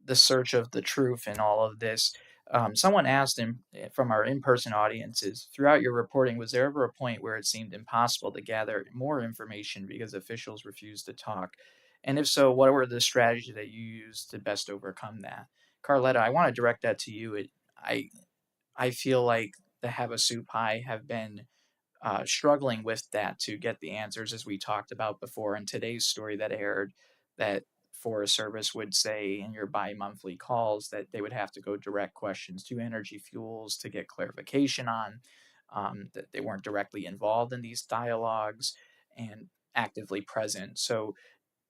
the search of the truth and all of this. Someone asked from our in-person audiences, throughout your reporting, was there ever a point where it seemed impossible to gather more information because officials refused to talk? And if so, what were the strategies that you used to best overcome that? Carletta, I want to direct that to you. I feel like the Havasupai have been struggling with that to get the answers, as we talked about before in today's story that aired, that Forest Service would say in your bi-monthly calls that they would have to go direct questions to Energy Fuels to get clarification on, that they weren't directly involved in these dialogues and actively present. So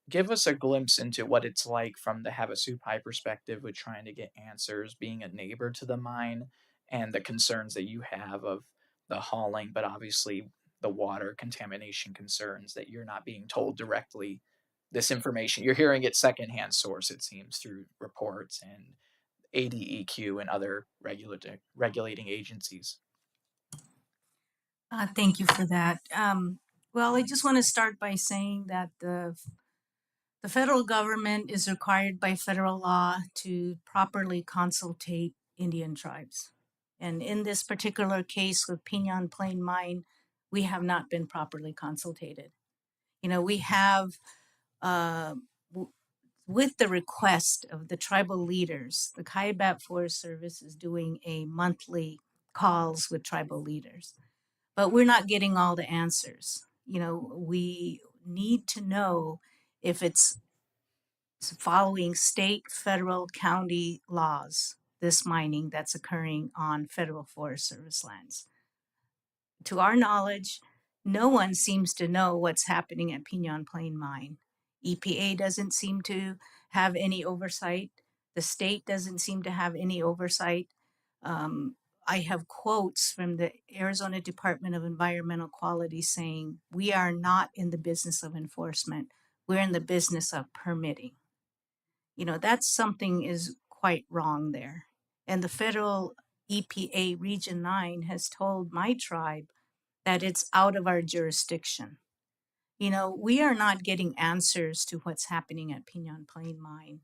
give us a glimpse into what it's like from the Havasupai perspective with trying to get answers, being a neighbor to the mine, and the concerns that you have of the hauling, but obviously the water contamination concerns that you're not being told directly this information. You're hearing it secondhand source, it seems, through reports and ADEQ and other regulating agencies. Thank you for that. Well, I just want to start by saying that the federal government is required by federal law to properly consultate Indian tribes. And in this particular case with Pinyon Plain Mine, we have not been properly consulted. We have, with the request of the tribal leaders, the Kaibab Forest Service is doing a monthly calls with tribal leaders, but we're not getting all the answers. We need to know if it's following state, federal, county laws, this mining that's occurring on federal Forest Service lands. To our knowledge, no one seems to know what's happening at Pinyon Plain Mine. EPA doesn't seem to have any oversight. The state doesn't seem to have any oversight. I have quotes from the Arizona Department of Environmental Quality saying, we are not in the business of enforcement. We're in the business of permitting. That's something is quite wrong there. And the federal EPA Region 9 has told my tribe that it's out of our jurisdiction. We are not getting answers to what's happening at Pinon Plain Mine.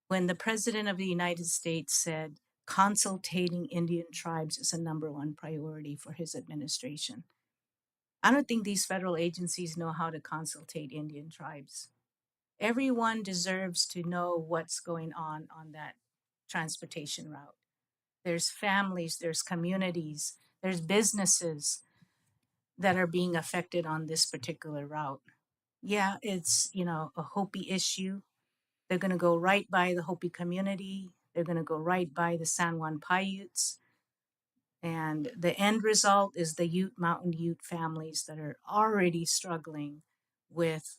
When the President of the United States said consultating Indian tribes is a #1 priority for his administration, I don't think these federal agencies know how to consultate Indian tribes. Everyone deserves to know what's going on that transportation route. There's families, there's communities, there's businesses that are being affected on this particular route. Yeah, it's, a Hopi issue. They're going to go right by the Hopi community. They're going to go right by the San Juan Paiutes. And the end result is the Ute, Mountain Ute families that are already struggling with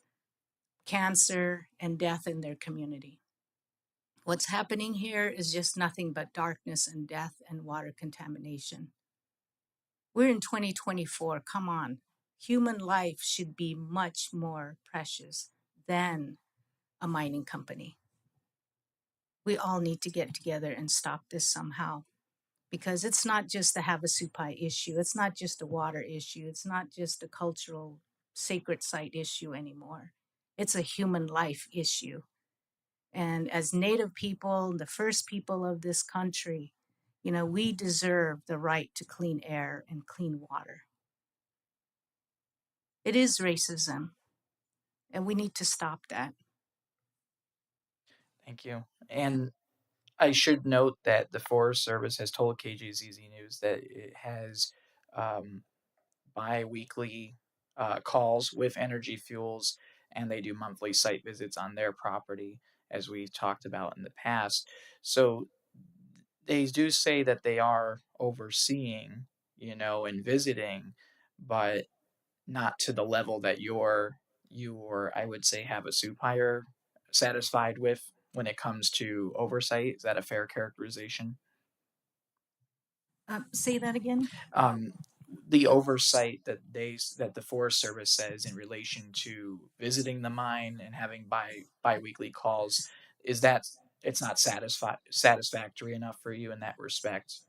cancer and death in their community. What's happening here is just nothing but darkness and death and water contamination. We're in 2024. Come on. Human life should be much more precious than a mining company. We all need to get together and stop this somehow, because it's not just the Havasupai issue. It's not just a water issue. It's not just a cultural sacred site issue anymore. It's a human life issue. And as Native people, the first people of this country, we deserve the right to clean air and clean water. It is racism, and we need to stop that. Thank you. And I should note that the Forest Service has told KJZZ News that it has um, bi-weekly calls with Energy Fuels, and they do monthly site visits on their property, as we talked about in the past. So they do say that they are overseeing, and visiting, but not to the level that your I would say have a supplier satisfied with when it comes to oversight. Is that a fair characterization? Say that again. Um, the oversight that the Forest Service says in relation to visiting the mine and having biweekly calls, is that it's not satisfactory enough for you in that respect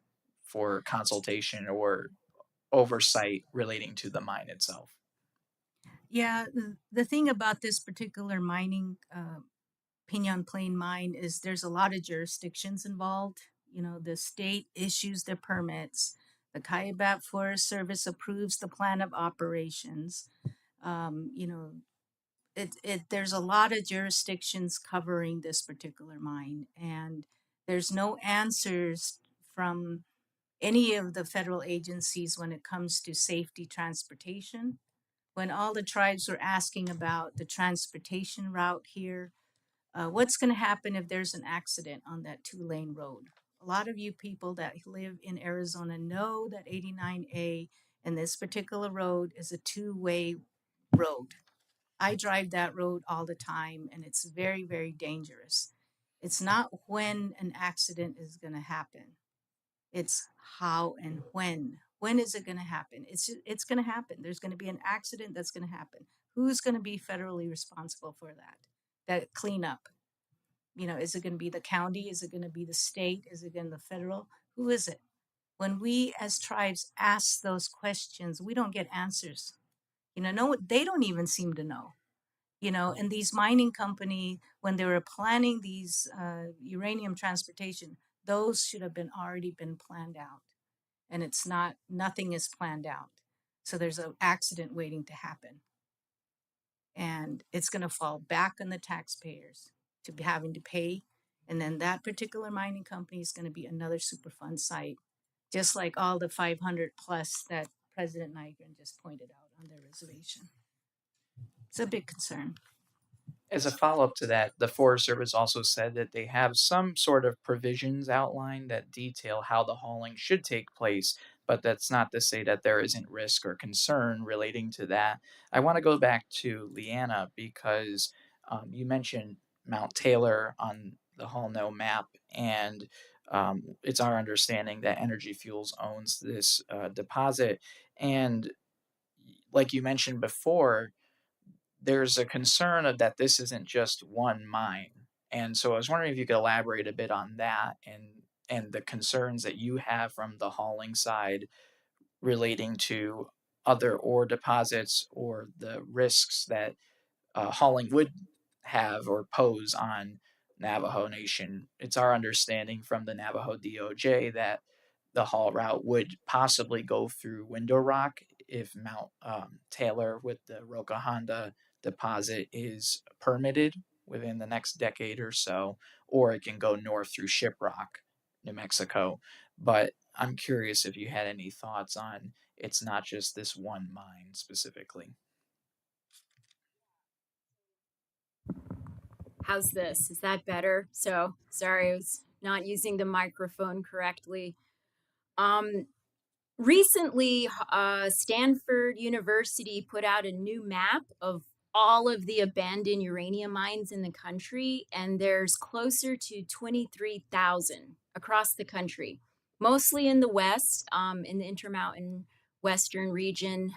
for consultation or oversight relating to the mine itself? Yeah, the thing about this particular mining Pinon Plain mine is there's a lot of jurisdictions involved. The state issues the permits. The Kayabat Forest Service approves the plan of operations. Um, you know, there's a lot of jurisdictions covering this particular mine, and there's no answers from any of the federal agencies when it comes to safety transportation. When all the tribes were asking about the transportation route here, what's going to happen if there's an accident on that 2-lane road? A lot of you people that live in Arizona know that 89A and this particular road is a 2-way road. I drive that road all the time, and it's very, very dangerous. It's not when an accident is going to happen. It's how and when. When is it going to happen? It's going to happen. There's going to be an accident that's going to happen. Who's going to be federally responsible for that? That cleanup. Is it going to be the county? Is it going to be the state? Is it going to be the federal? Who is it? When we as tribes ask those questions, we don't get answers. No, they don't even seem to know. And these mining company, when they were planning these uranium transportation, those should have been already been planned out. And it's not, nothing is planned out. So there's an accident waiting to happen. And it's going to fall back on the taxpayers to be having to pay. And then that particular mining company is going to be another Superfund site, just like all the 500 plus that President Nygren just pointed out on their reservation. It's a big concern. As a follow-up to that, the Forest Service also said that they have some sort of provisions outlined that detail how the hauling should take place, but that's not to say that there isn't risk or concern relating to that. I want to go back to Leanna because you mentioned Mount Taylor on the Hall No map, and it's our understanding that Energy Fuels owns this deposit. And like you mentioned before, there's a concern of that this isn't just one mine. And so I was wondering if you could elaborate a bit on that and the concerns that you have from the hauling side relating to other ore deposits or the risks that hauling would have or pose on Navajo Nation. It's our understanding from the Navajo DOJ that the haul route would possibly go through Window Rock if Mount Taylor with the Roca Honda deposit is permitted within the next decade or so, or it can go north through Shiprock, New Mexico. But I'm curious if you had any thoughts on it's not just this one mine specifically. How's this? Is that better? So sorry, I was not using the microphone correctly. Um, Recently, Stanford University put out a new map of all of the abandoned uranium mines in the country, and there's closer to 23,000 across the country, mostly in the West, in the Intermountain Western region.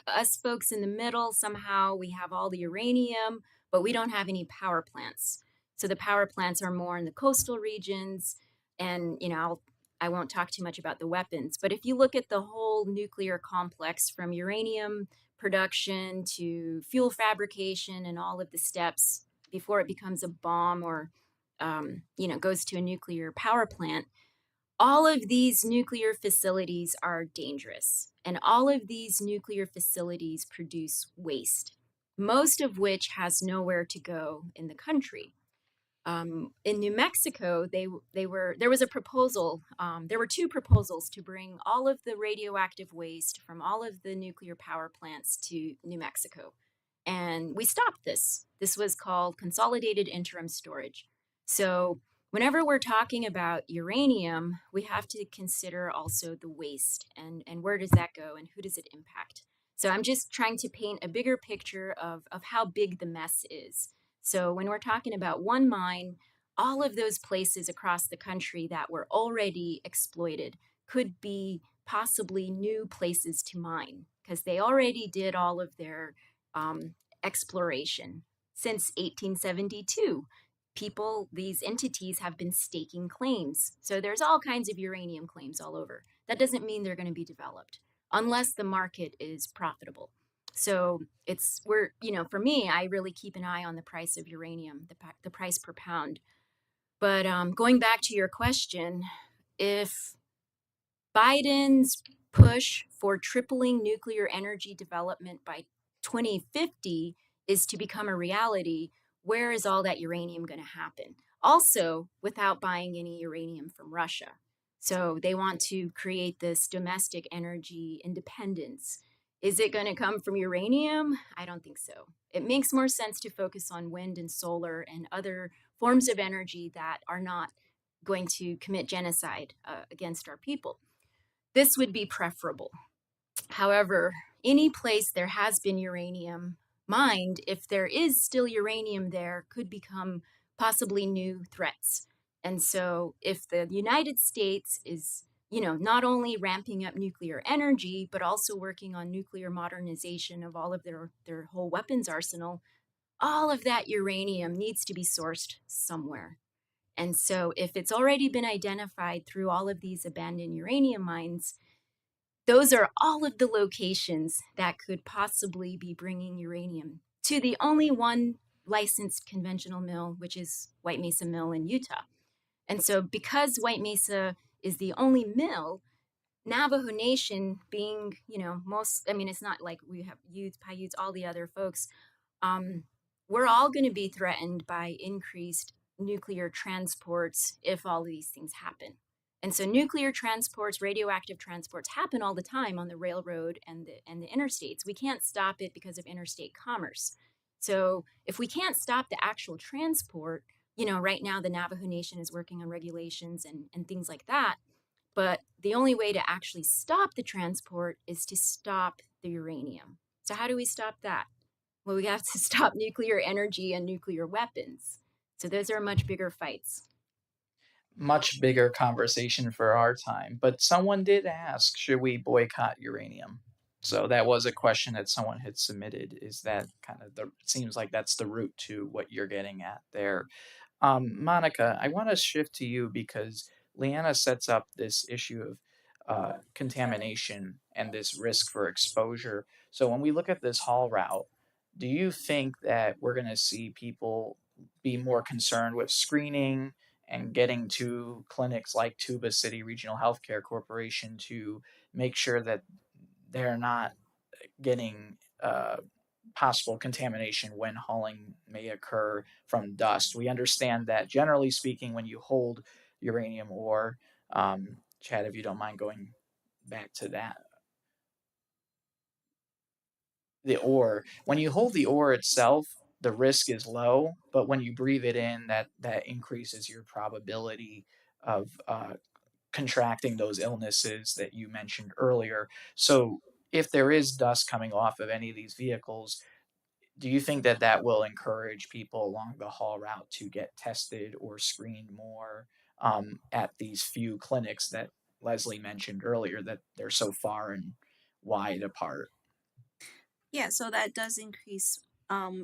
Us folks in the middle, somehow we have all the uranium, but we don't have any power plants. So the power plants are more in the coastal regions. And, I won't talk too much about the weapons, but if you look at the whole nuclear complex from uranium production to fuel fabrication and all of the steps before it becomes a bomb or, goes to a nuclear power plant, all of these nuclear facilities are dangerous, and all of these nuclear facilities produce waste, most of which has nowhere to go in the country. In New Mexico, there was a proposal. There were two proposals to bring all of the radioactive waste from all of the nuclear power plants to New Mexico, and we stopped this. This was called consolidated interim storage. So whenever we're talking about uranium, we have to consider also the waste and where does that go and who does it impact. So I'm just trying to paint a bigger picture of how big the mess is. So when we're talking about one mine, all of those places across the country that were already exploited could be possibly new places to mine because they already did all of their exploration since 1872. These entities have been staking claims. So there's all kinds of uranium claims all over. That doesn't mean they're going to be developed unless the market is profitable. So for me, I really keep an eye on the price of uranium, the price per pound. But going back to your question, if Biden's push for tripling nuclear energy development by 2050 is to become a reality, where is all that uranium going to happen? Also, without buying any uranium from Russia. So they want to create this domestic energy independence. Is it going to come from uranium? I don't think so. It makes more sense to focus on wind and solar and other forms of energy that are not going to commit genocide against our people. This would be preferable. However, any place there has been uranium mined, if there is still uranium there, could become possibly new threats. And so if the United States is not only ramping up nuclear energy, but also working on nuclear modernization of all of their whole weapons arsenal, all of that uranium needs to be sourced somewhere. And so if it's already been identified through all of these abandoned uranium mines, those are all of the locations that could possibly be bringing uranium to the only one licensed conventional mill, which is White Mesa Mill in Utah. And so because White Mesa is the only mill, Navajo Nation being, it's not like we have Utes, Paiutes, all the other folks, we're all going to be threatened by increased nuclear transports if all of these things happen. And so nuclear transports, radioactive transports happen all the time on the railroad and the interstates. We can't stop it because of interstate commerce. So if we can't stop the actual transport, right now the Navajo Nation is working on regulations and things like that. But the only way to actually stop the transport is to stop the uranium. So how do we stop that? Well, we have to stop nuclear energy and nuclear weapons. So those are much bigger fights. Much bigger conversation for our time. But someone did ask, should we boycott uranium? So that was a question that someone had submitted. Is that kind of the, it seems like that's the route to what you're getting at there. Monica, I want to shift to you because Leanna sets up this issue of contamination and this risk for exposure. So when we look at this haul route, do you think that we're going to see people be more concerned with screening and getting to clinics like Tuba City Regional Healthcare Corporation to make sure that they're not getting possible contamination when hauling may occur from dust? We understand that generally speaking, when you hold uranium ore, Chad, if you don't mind going back to that, the ore, when you hold the ore itself, the risk is low, but when you breathe it in, that increases your probability of contracting those illnesses that you mentioned earlier. So if there is dust coming off of any of these vehicles, do you think that that will encourage people along the haul route to get tested or screened more at these few clinics that Leslie mentioned earlier that they're so far and wide apart? Yeah, so that does increase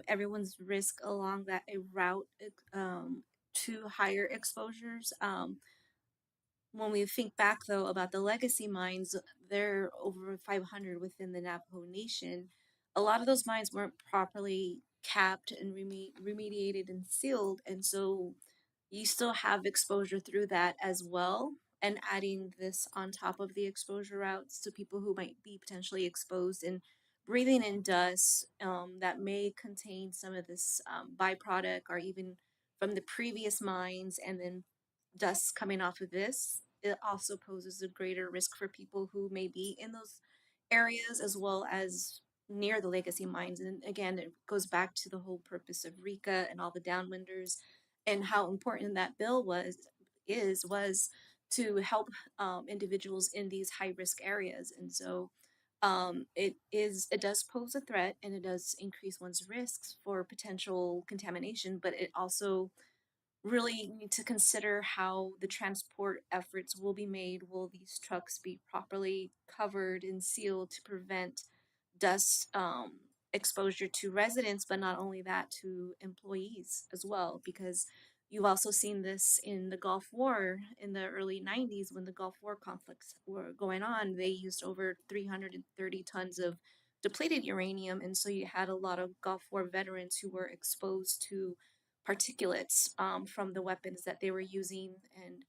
everyone's risk along that a route to higher exposures. When we think back though about the legacy mines, there are over 500 within the Navajo Nation. A lot of those mines weren't properly capped and remediated and sealed, and so you still have exposure through that as well. And adding this on top of the exposure routes to people who might be potentially exposed and breathing in dust that may contain some of this byproduct or even from the previous mines and then dust coming off of this, it also poses a greater risk for people who may be in those areas as well as near the legacy mines. And again, it goes back to the whole purpose of RECA and all the downwinders and how important that bill was to help individuals in these high risk areas. And so it does pose a threat and it does increase one's risks for potential contamination, but it also really need to consider how the transport efforts will be made. Will these trucks be properly covered and sealed to prevent dust exposure to residents, but not only that, to employees as well? Because you've also seen this in the Gulf War in the early 90s when the Gulf War conflicts were going on. They used over 330 tons of depleted uranium. And so you had a lot of Gulf War veterans who were exposed to particulates from the weapons that they were using and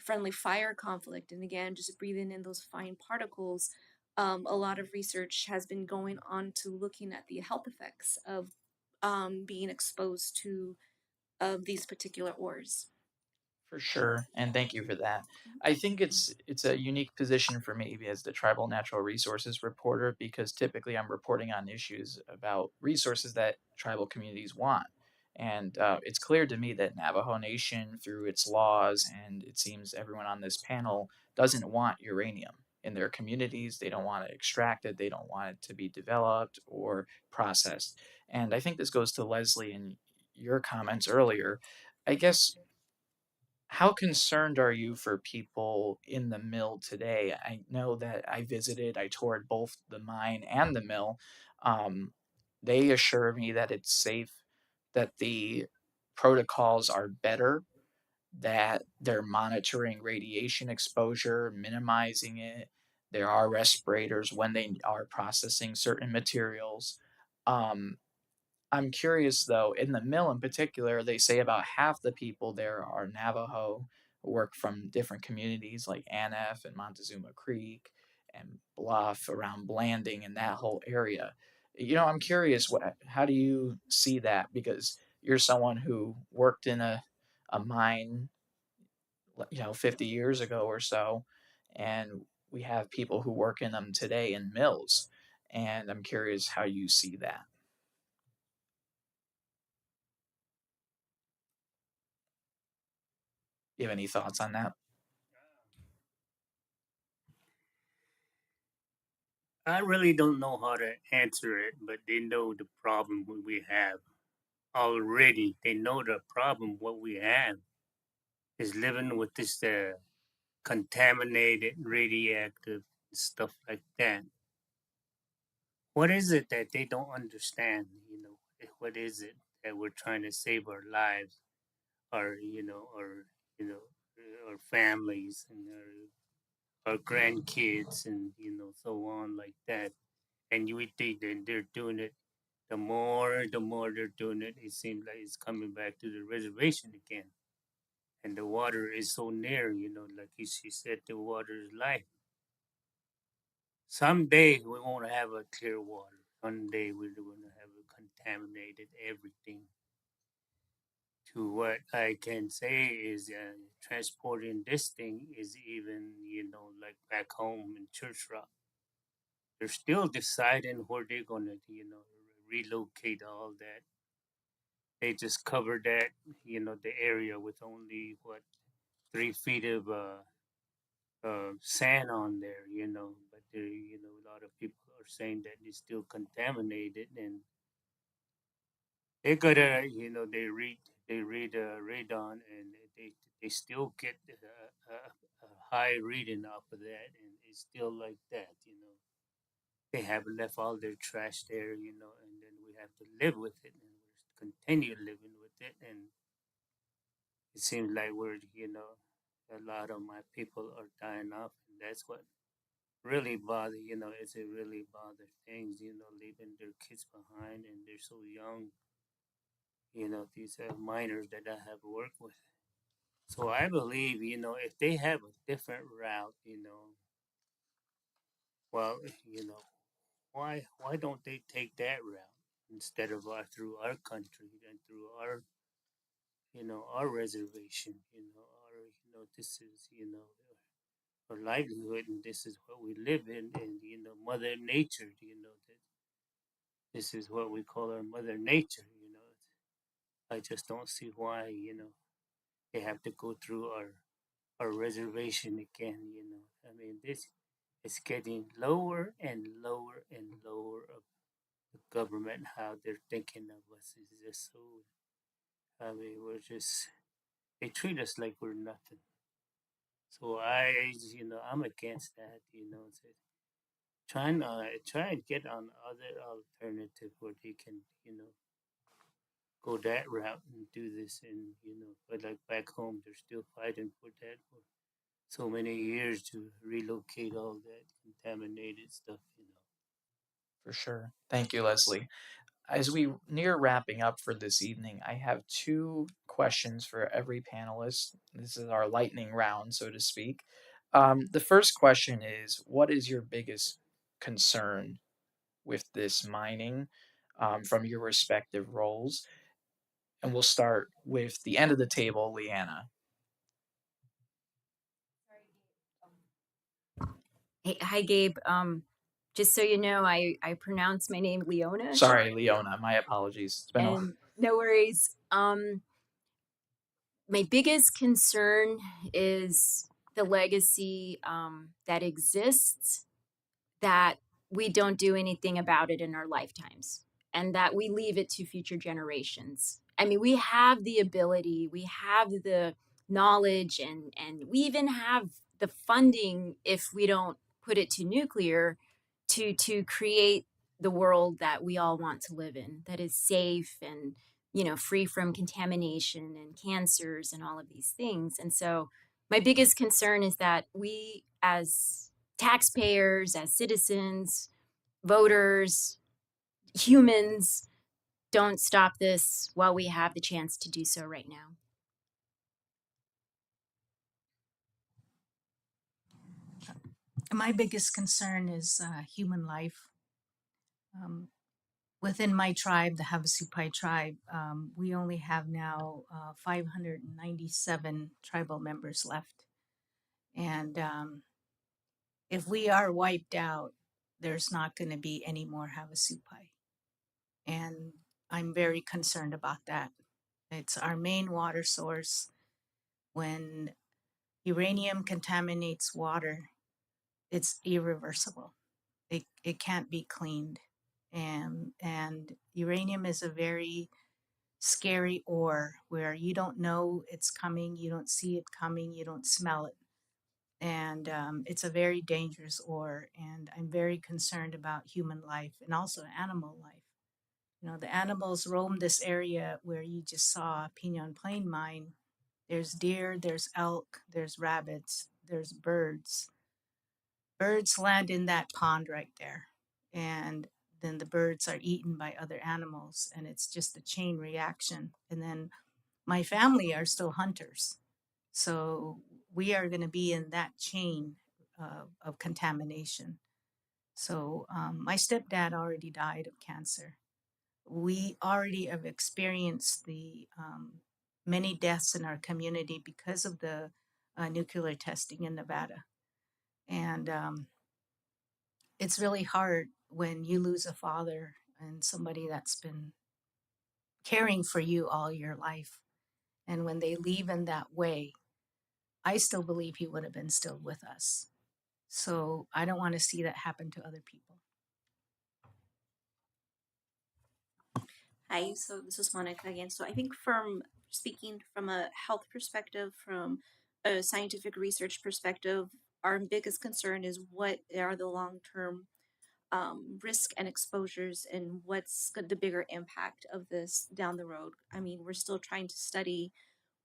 friendly fire conflict. And again, just breathing in those fine particles. A lot of research has been going on to looking at the health effects of being exposed to these particular ores. For sure, and thank you for that. I think it's a unique position for me as the tribal natural resources reporter because typically I'm reporting on issues about resources that tribal communities want, and it's clear to me that Navajo Nation, through its laws, and it seems everyone on this panel doesn't want uranium in their communities. They don't want to extract it. They don't want it to be developed or processed. And I think this goes to Leslie and your comments earlier. I guess how concerned are you for people in the mill today? I know that I visited, I toured both the mine and the mill. Um, they assure me that it's safe, that the protocols are better, that they're monitoring radiation exposure, minimizing it. There are respirators when they are processing certain materials. Um, I'm curious though, in the mill in particular, they say about half the people there are Navajo who work from different communities like Anef and Montezuma Creek and Bluff around Blanding and that whole area. I'm curious, how do you see that? Because you're someone who worked in a mine, 50 years ago or so, and we have people who work in them today in mills. And I'm curious how you see that. You have any thoughts on that? I really don't know how to answer it, but they know the problem what we have already. They know the problem what we have is living with this contaminated, radioactive stuff like that. what is it that they don't understand? You know, what is it that we're trying to save our lives, our our families and our grandkids, and so on like that. And you would think that they're doing it. The more they're doing it, it seems like it's coming back to the reservation again. And the water is so near, like she said, the water is life. Someday we won't have a clear water. Someday we're going to have a contaminated everything. To what I can say is transporting this thing is even, like back home in Church Rock. They're still deciding where they're going to, relocate all that. They just covered that, the area with only, 3 feet of sand on there, but there, a lot of people are saying that it's still contaminated, and they gotta, they read radon, and they still get a high reading off of that, and it's still like that. They have left all their trash there, and then we have to live with it, and we continue living with it, and it seems like a lot of my people are dying off, and that's what really bother, it's a really bother things, leaving their kids behind, and they're so young, these minors that I have worked with. So I believe, if they have a different route, well, why don't they take that route instead of through our country and through our reservation, this is, our livelihood, and this is what we live in, and Mother Nature, that this is what we call our Mother Nature. I just don't see why they have to go through our reservation again. I mean, this is getting lower and lower and lower of the government, how they're thinking of us is just so. I mean, they treat us like we're nothing. So I'm against that. Try and get on other alternative where they can, go that route and do this, and but like back home, they're still fighting for that for so many years to relocate all that contaminated stuff. For sure. Thank you, Leslie. As we near wrapping up for this evening, I have two questions for every panelist. This is our lightning round, so to speak. The first question is, what is your biggest concern with this mining from your respective roles? And we'll start with the end of the table, Leanna. Hey, hi, Gabe. Just so you know, I pronounce my name Leona. Sorry, Leona. My apologies. It's been a And no worries. My biggest concern is the legacy that exists, that we don't do anything about it in our lifetimes, and that we leave it to future generations. I mean, we have the ability, we have the knowledge, and we even have the funding, if we don't put it to nuclear, to create the world that we all want to live in, that is safe and free from contamination and cancers and all of these things. And so my biggest concern is that we, as taxpayers, as citizens, voters, humans, don't stop this while we have the chance to do so right now. My biggest concern is human life. Within my tribe, the Havasupai tribe, we only have now 597 tribal members left. And if we are wiped out, there's not going to be any more Havasupai. And I'm very concerned about that. It's our main water source. When uranium contaminates water, it's irreversible. It can't be cleaned. And uranium is a very scary ore where you don't know it's coming, you don't see it coming, you don't smell it. And it's a very dangerous ore. And I'm very concerned about human life and also animal life. You know, the animals roam this area where you just saw Pinon Plain Mine. There's deer, there's elk, there's rabbits, there's birds. Birds land in that pond right there. And then the birds are eaten by other animals. And it's just a chain reaction. And then my family are still hunters. So we are going to be in that chain of contamination. So my stepdad already died of cancer. We already have experienced the many deaths in our community because of the nuclear testing in Nevada. And it's really hard when you lose a father and somebody that's been caring for you all your life. And when they leave in that way, I still believe he would have been still with us. So I don't want to see that happen to other people. Hi, so this is Monica again. So I think from speaking from a health perspective, from a scientific research perspective, our biggest concern is what are the long-term risk and exposures, and what's the bigger impact of this down the road. I mean, we're still trying to study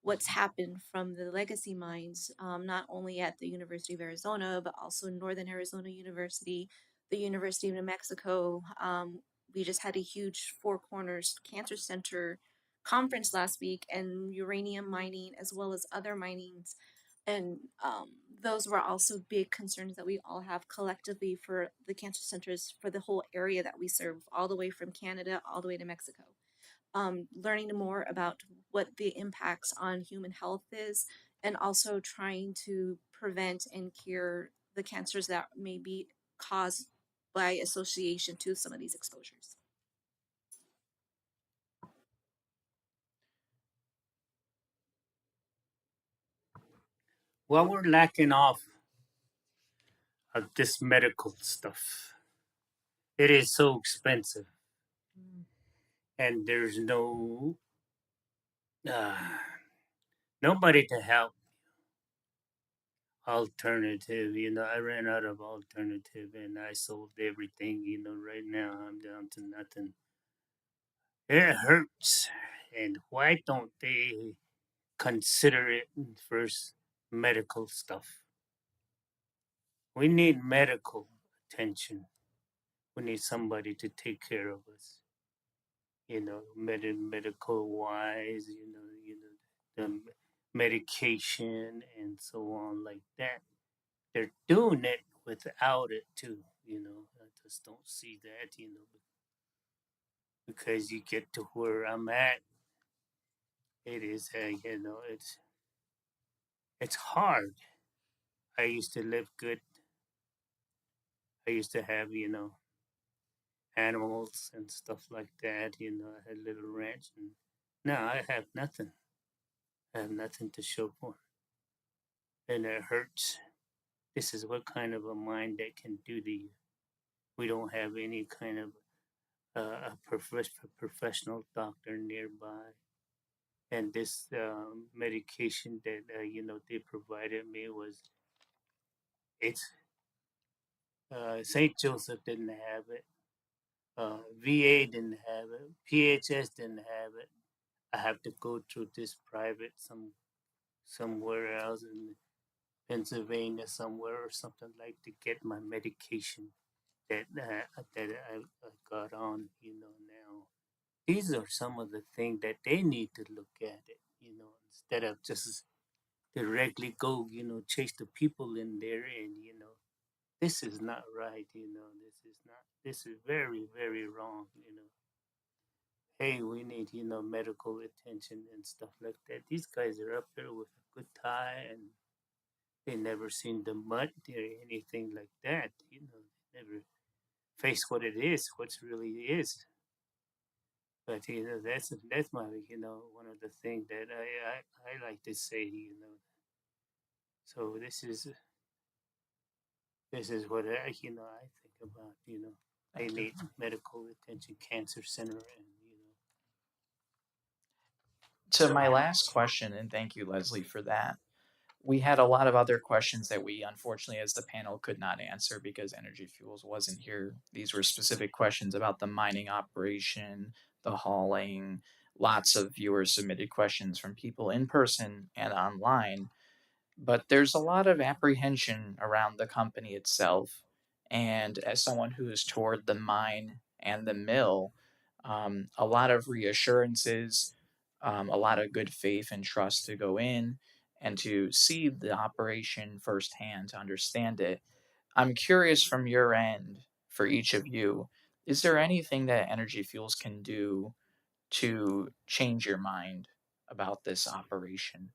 what's happened from the legacy mines, not only at the University of Arizona, but also Northern Arizona University, the University of New Mexico. We just had a huge Four Corners Cancer Center conference last week, and uranium mining as well as other minings. And those were also big concerns that we all have collectively for the cancer centers for the whole area that we serve, all the way from Canada all the way to Mexico. Learning more about what the impacts on human health is, and also trying to prevent and cure the cancers that may be caused by association to some of these exposures. Well, we're lacking off of this medical stuff. It is so expensive, and there's uh, nobody to help. Alternative, I ran out of alternative, and I sold everything. Right now I'm down to nothing. It hurts, and why don't they consider it first medical stuff? We need medical attention. We need somebody to take care of us. Medical wise. The medication and so on like that. They're doing it without it too. I just don't see that. Because you get to where I'm at, it is. It's hard. I used to live good. I used to have animals and stuff like that. I had a little ranch, and now I have nothing. I have nothing to show for it, and it hurts. This is what kind of a mind that can do to you. We don't have any kind of a professional doctor nearby, and this medication that they provided me was it's St. Joseph didn't have it, VA didn't have it, PHS didn't have it. I have to go through this private somewhere else in Pennsylvania somewhere or something like to get my medication that I got on. Now these are some of the things that they need to look at it. Instead of just directly go chase the people in there, and this is not right. This is very, very wrong. Hey, we need medical attention and stuff like that. These guys are up there with a good tie, and they never seen the mud or anything like that. Never face what it is, what's really is. But that's my one of the things that I like to say. So this is what I think about. They need medical attention, cancer center, and To my last question, and thank you, Leslie, for that. we had a lot of other questions that we unfortunately as the panel could not answer because Energy Fuels wasn't here. These were specific questions about the mining operation, the hauling. Lots of viewers submitted questions from people in person and online, but there's a lot of apprehension around the company itself. And as someone who has toured the mine and the mill, a lot of reassurances, a lot of good faith and trust to go in and to see the operation firsthand to understand it. I'm curious from your end for each of you, is there anything that Energy Fuels can do to change your mind about this operation?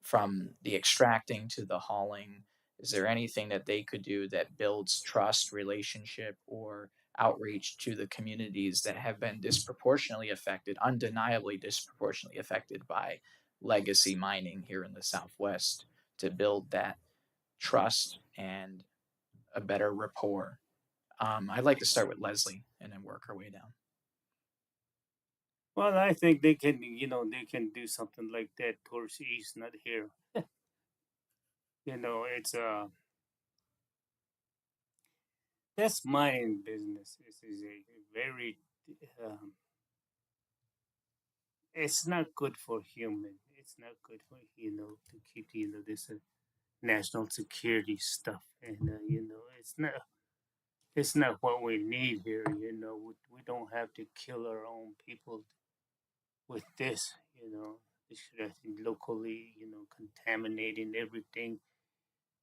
From the extracting to the hauling, is there anything that they could do that builds trust, relationship, or outreach to the communities that have been disproportionately affected, undeniably disproportionately affected by legacy mining here in the Southwest, to build that trust and a better rapport? I'd like to start with Leslie and then work our way down. Well, I think they can, they can do something like that towards east, not here. It's that's mining business. This is a very, um, it's not good for human. It's not good for to keep this national security stuff, and it's not what we need here. We don't have to kill our own people with this. They should have been locally, contaminating everything.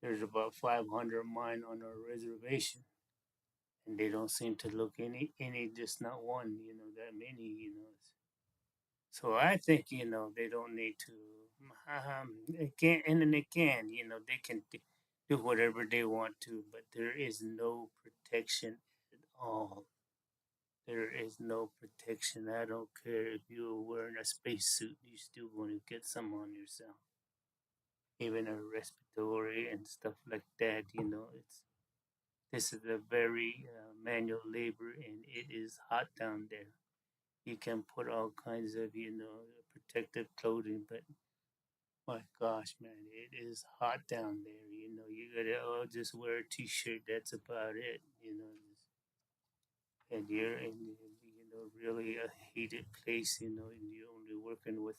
There's about 500 mine on our reservation, and they don't seem to look any, just not one. That many. So I think they don't need to. They can, and then they can. They can do whatever they want to, but there is no protection at all. There is no protection. I don't care if you're wearing a spacesuit, you're still going to get some on yourself. Even a respiratory and stuff like that. This is a very manual labor, and it is hot down there. You can put all kinds of protective clothing, but my gosh, man, it is hot down there. You gotta just wear a t-shirt. That's about it. And you're in really a heated place. And you're only working with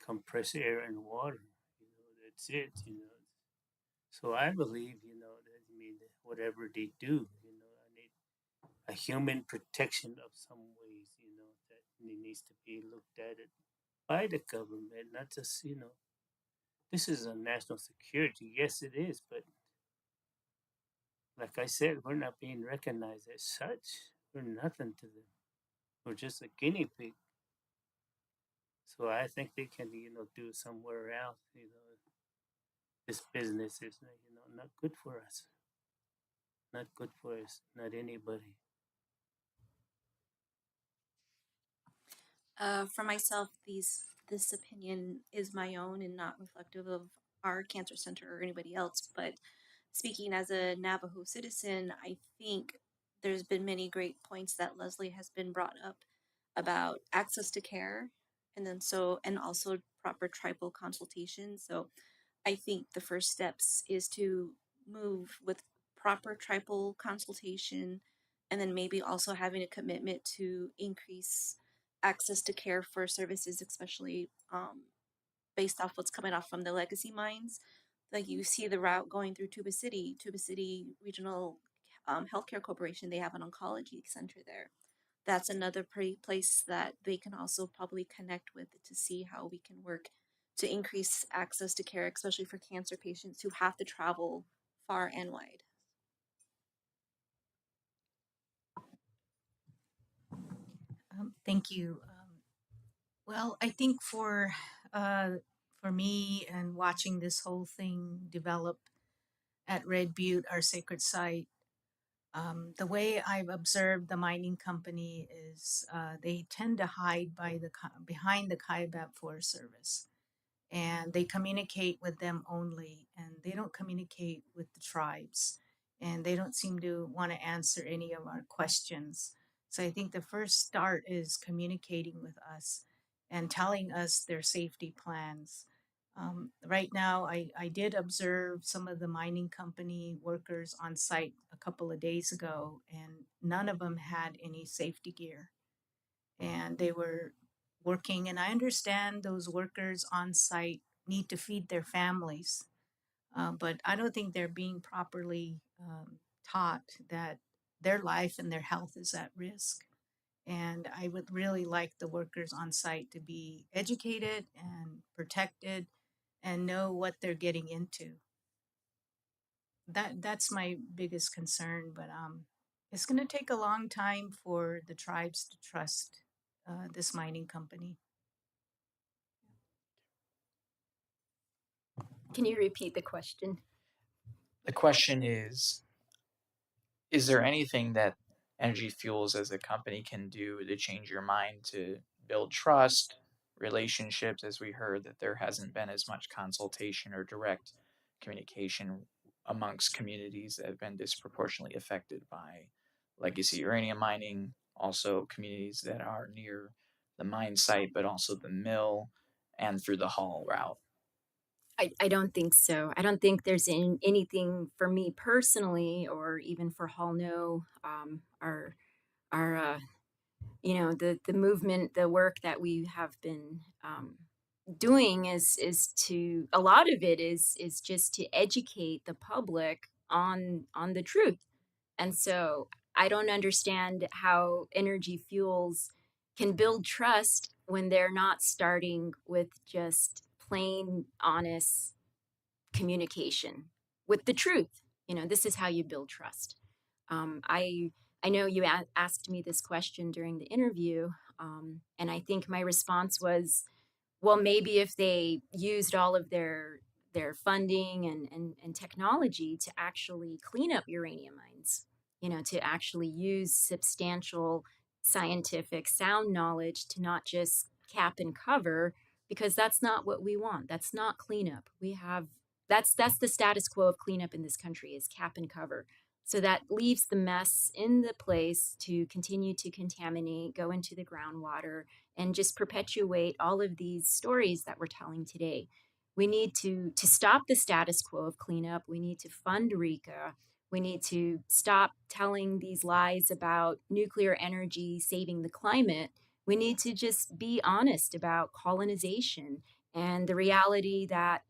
compressed air and water. That's it. So I believe that whatever they do, I need a human protection of some ways. That needs to be looked at it by the government, not just this is a national security. Yes, it is, but like I said, we're not being recognized as such. We're nothing to them. We're just a guinea pig. So I think they can, do somewhere else. This business is, not good for us. Not good for us. Not anybody. For myself, this opinion is my own and not reflective of our cancer center or anybody else. But speaking as a Navajo citizen, I think there's been many great points that Leslie has been brought up about access to care, and also proper tribal consultation. So I think the first steps is to move with proper tribal consultation, and then maybe also having a commitment to increase access to care for services, especially based off what's coming off from the legacy mines. Like you see the route going through Tuba City Regional Healthcare Corporation. They have an oncology center there. That's another place that they can also probably connect with to see how we can work to increase access to care, especially for cancer patients who have to travel far and wide. Thank you. Well, I think for me and watching this whole thing develop at Red Butte, our sacred site, the way I've observed the mining company is they tend to hide behind the Kaibab Forest Service, and they communicate with them only, and they don't communicate with the tribes, and they don't seem to want to answer any of our questions. So I think the first start is communicating with us and telling us their safety plans. Right now, I did observe some of the mining company workers on site a couple of days ago, and none of them had any safety gear. And they were working, and I understand those workers on site need to feed their families, but I don't think they're being properly taught that their life and their health is at risk. And I would really like the workers on site to be educated and protected and know what they're getting into. That's my biggest concern, but it's going to take a long time for the tribes to trust this mining company. Can you repeat the question? The question is there anything that Energy Fuels as a company can do to change your mind to build trust, relationships, as we heard that there hasn't been as much consultation or direct communication amongst communities that have been disproportionately affected by legacy uranium mining, also communities that are near the mine site, but also the mill and through the haul route? I don't think so. I don't think there's anything for me personally, or even for Hall No, our the movement, the work that we have been doing is to a lot of it is just to educate the public on the truth. And so I don't understand how Energy Fuels can build trust when they're not starting with just plain honest communication with the truth. This is how you build trust. I know you asked me this question during the interview, and I think my response was, well, maybe if they used all of their funding and technology to actually clean up uranium mines, to actually use substantial scientific sound knowledge to not just cap and cover, because that's not what we want. That's not cleanup. We have that's the status quo of cleanup in this country, is cap and cover. So that leaves the mess in the place to continue to contaminate, go into the groundwater, and just perpetuate all of these stories that we're telling today. We need to stop the status quo of cleanup. We need to fund RECA. We need to stop telling these lies about nuclear energy saving the climate. We need to just be honest about colonization and the reality that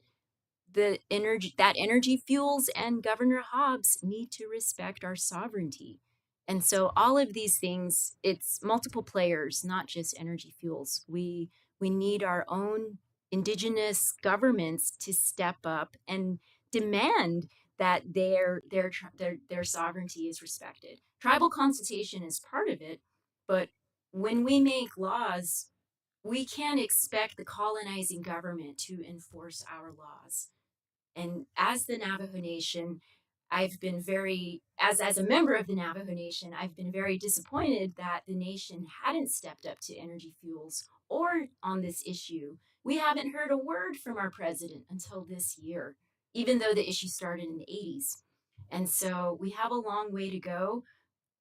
Energy Fuels and Governor Hobbs need to respect our sovereignty. And so all of these things, it's multiple players, not just Energy Fuels. We need our own indigenous governments to step up and demand that their sovereignty is respected. Tribal consultation is part of it, but when we make laws, we can't expect the colonizing government to enforce our laws. And as the Navajo Nation, I've been very, as a member of the Navajo Nation, I've been very disappointed that the nation hadn't stepped up to Energy Fuels or on this issue. We haven't heard a word from our president until this year, even though the issue started in the 80s. And so we have a long way to go.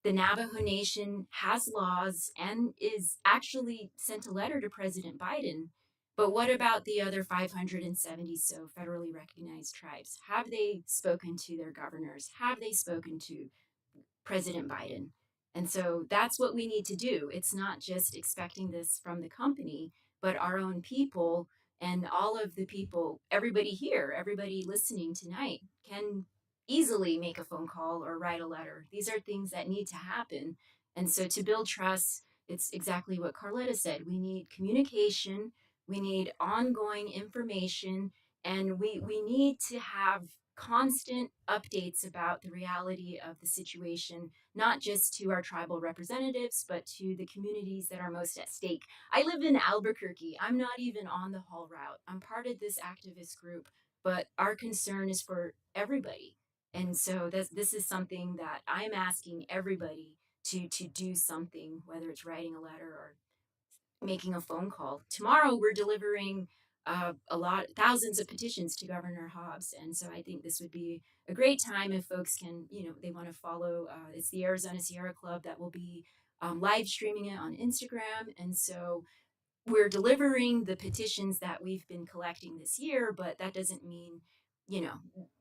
The Navajo Nation has laws and is actually sent a letter to President Biden. But what about the other 570 so federally recognized tribes? Have they spoken to their governors? Have they spoken to President Biden? And so that's what we need to do. It's not just expecting this from the company, but our own people and all of the people, everybody here, everybody listening tonight can easily make a phone call or write a letter. These are things that need to happen. And so to build trust, it's exactly what Carletta said. We need communication, we need ongoing information, and we need to have constant updates about the reality of the situation, not just to our tribal representatives, but to the communities that are most at stake. I live in Albuquerque. I'm not even on the haul route. I'm part of this activist group, but our concern is for everybody. And so this is something that I'm asking everybody to do something, whether it's writing a letter or making a phone call. Tomorrow we're delivering thousands of petitions to Governor Hobbs, and so I think this would be a great time if folks can, they want to follow. It's the Arizona Sierra Club that will be live streaming it on Instagram, and so we're delivering the petitions that we've been collecting this year, but that doesn't mean, you know,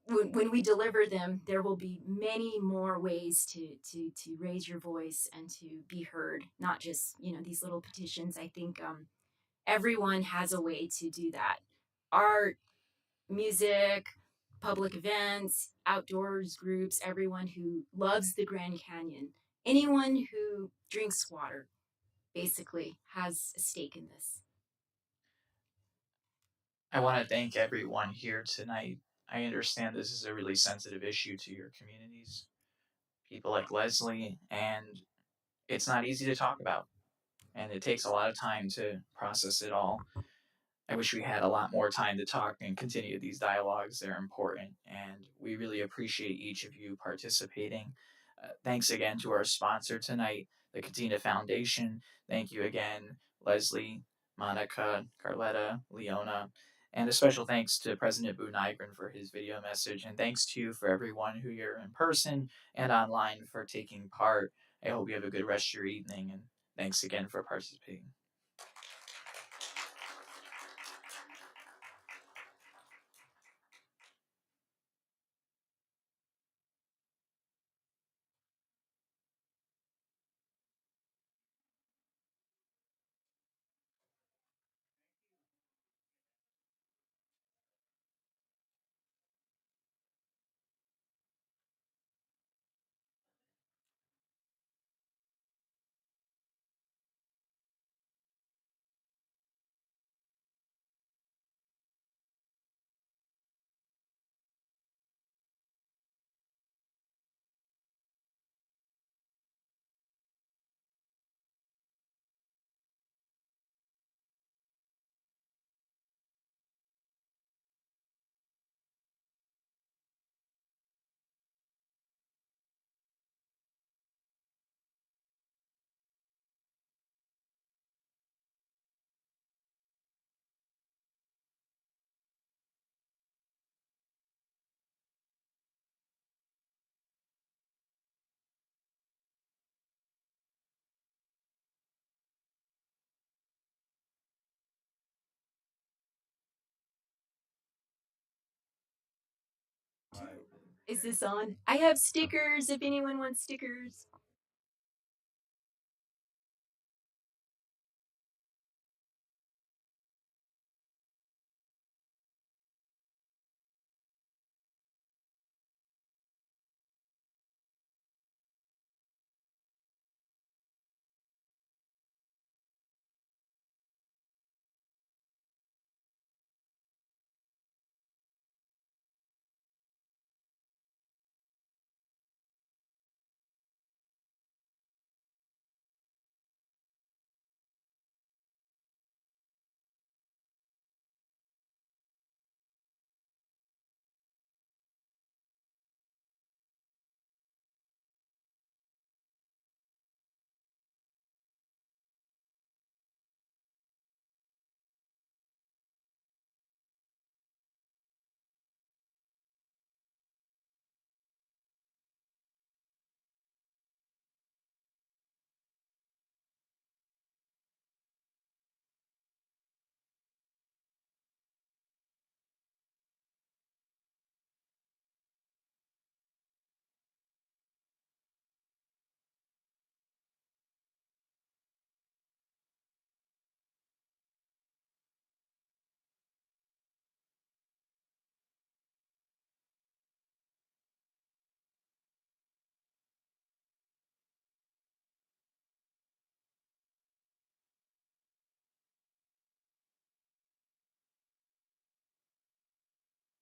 when we deliver them, there will be many more ways to raise your voice and to be heard, not just, you know, these little petitions. I think everyone has a way to do that. Art, music, public events, outdoors groups, everyone who loves the Grand Canyon, anyone who drinks water basically has a stake in this. I want to thank everyone here tonight. I understand this is a really sensitive issue to your communities, people like Leslie, and it's not easy to talk about. And it takes a lot of time to process it all. I wish we had a lot more time to talk and continue these dialogues. They're important, and we really appreciate each of you participating. Thanks again to our sponsor tonight, the Katina Foundation. Thank you again, Leslie, Monica, Carletta, Leona, and a special thanks to President Boo Nygren for his video message. And thanks to you for everyone who you're in person and online for taking part. I hope you have a good rest of your evening, and thanks again for participating. Is this on? I have stickers if anyone wants stickers.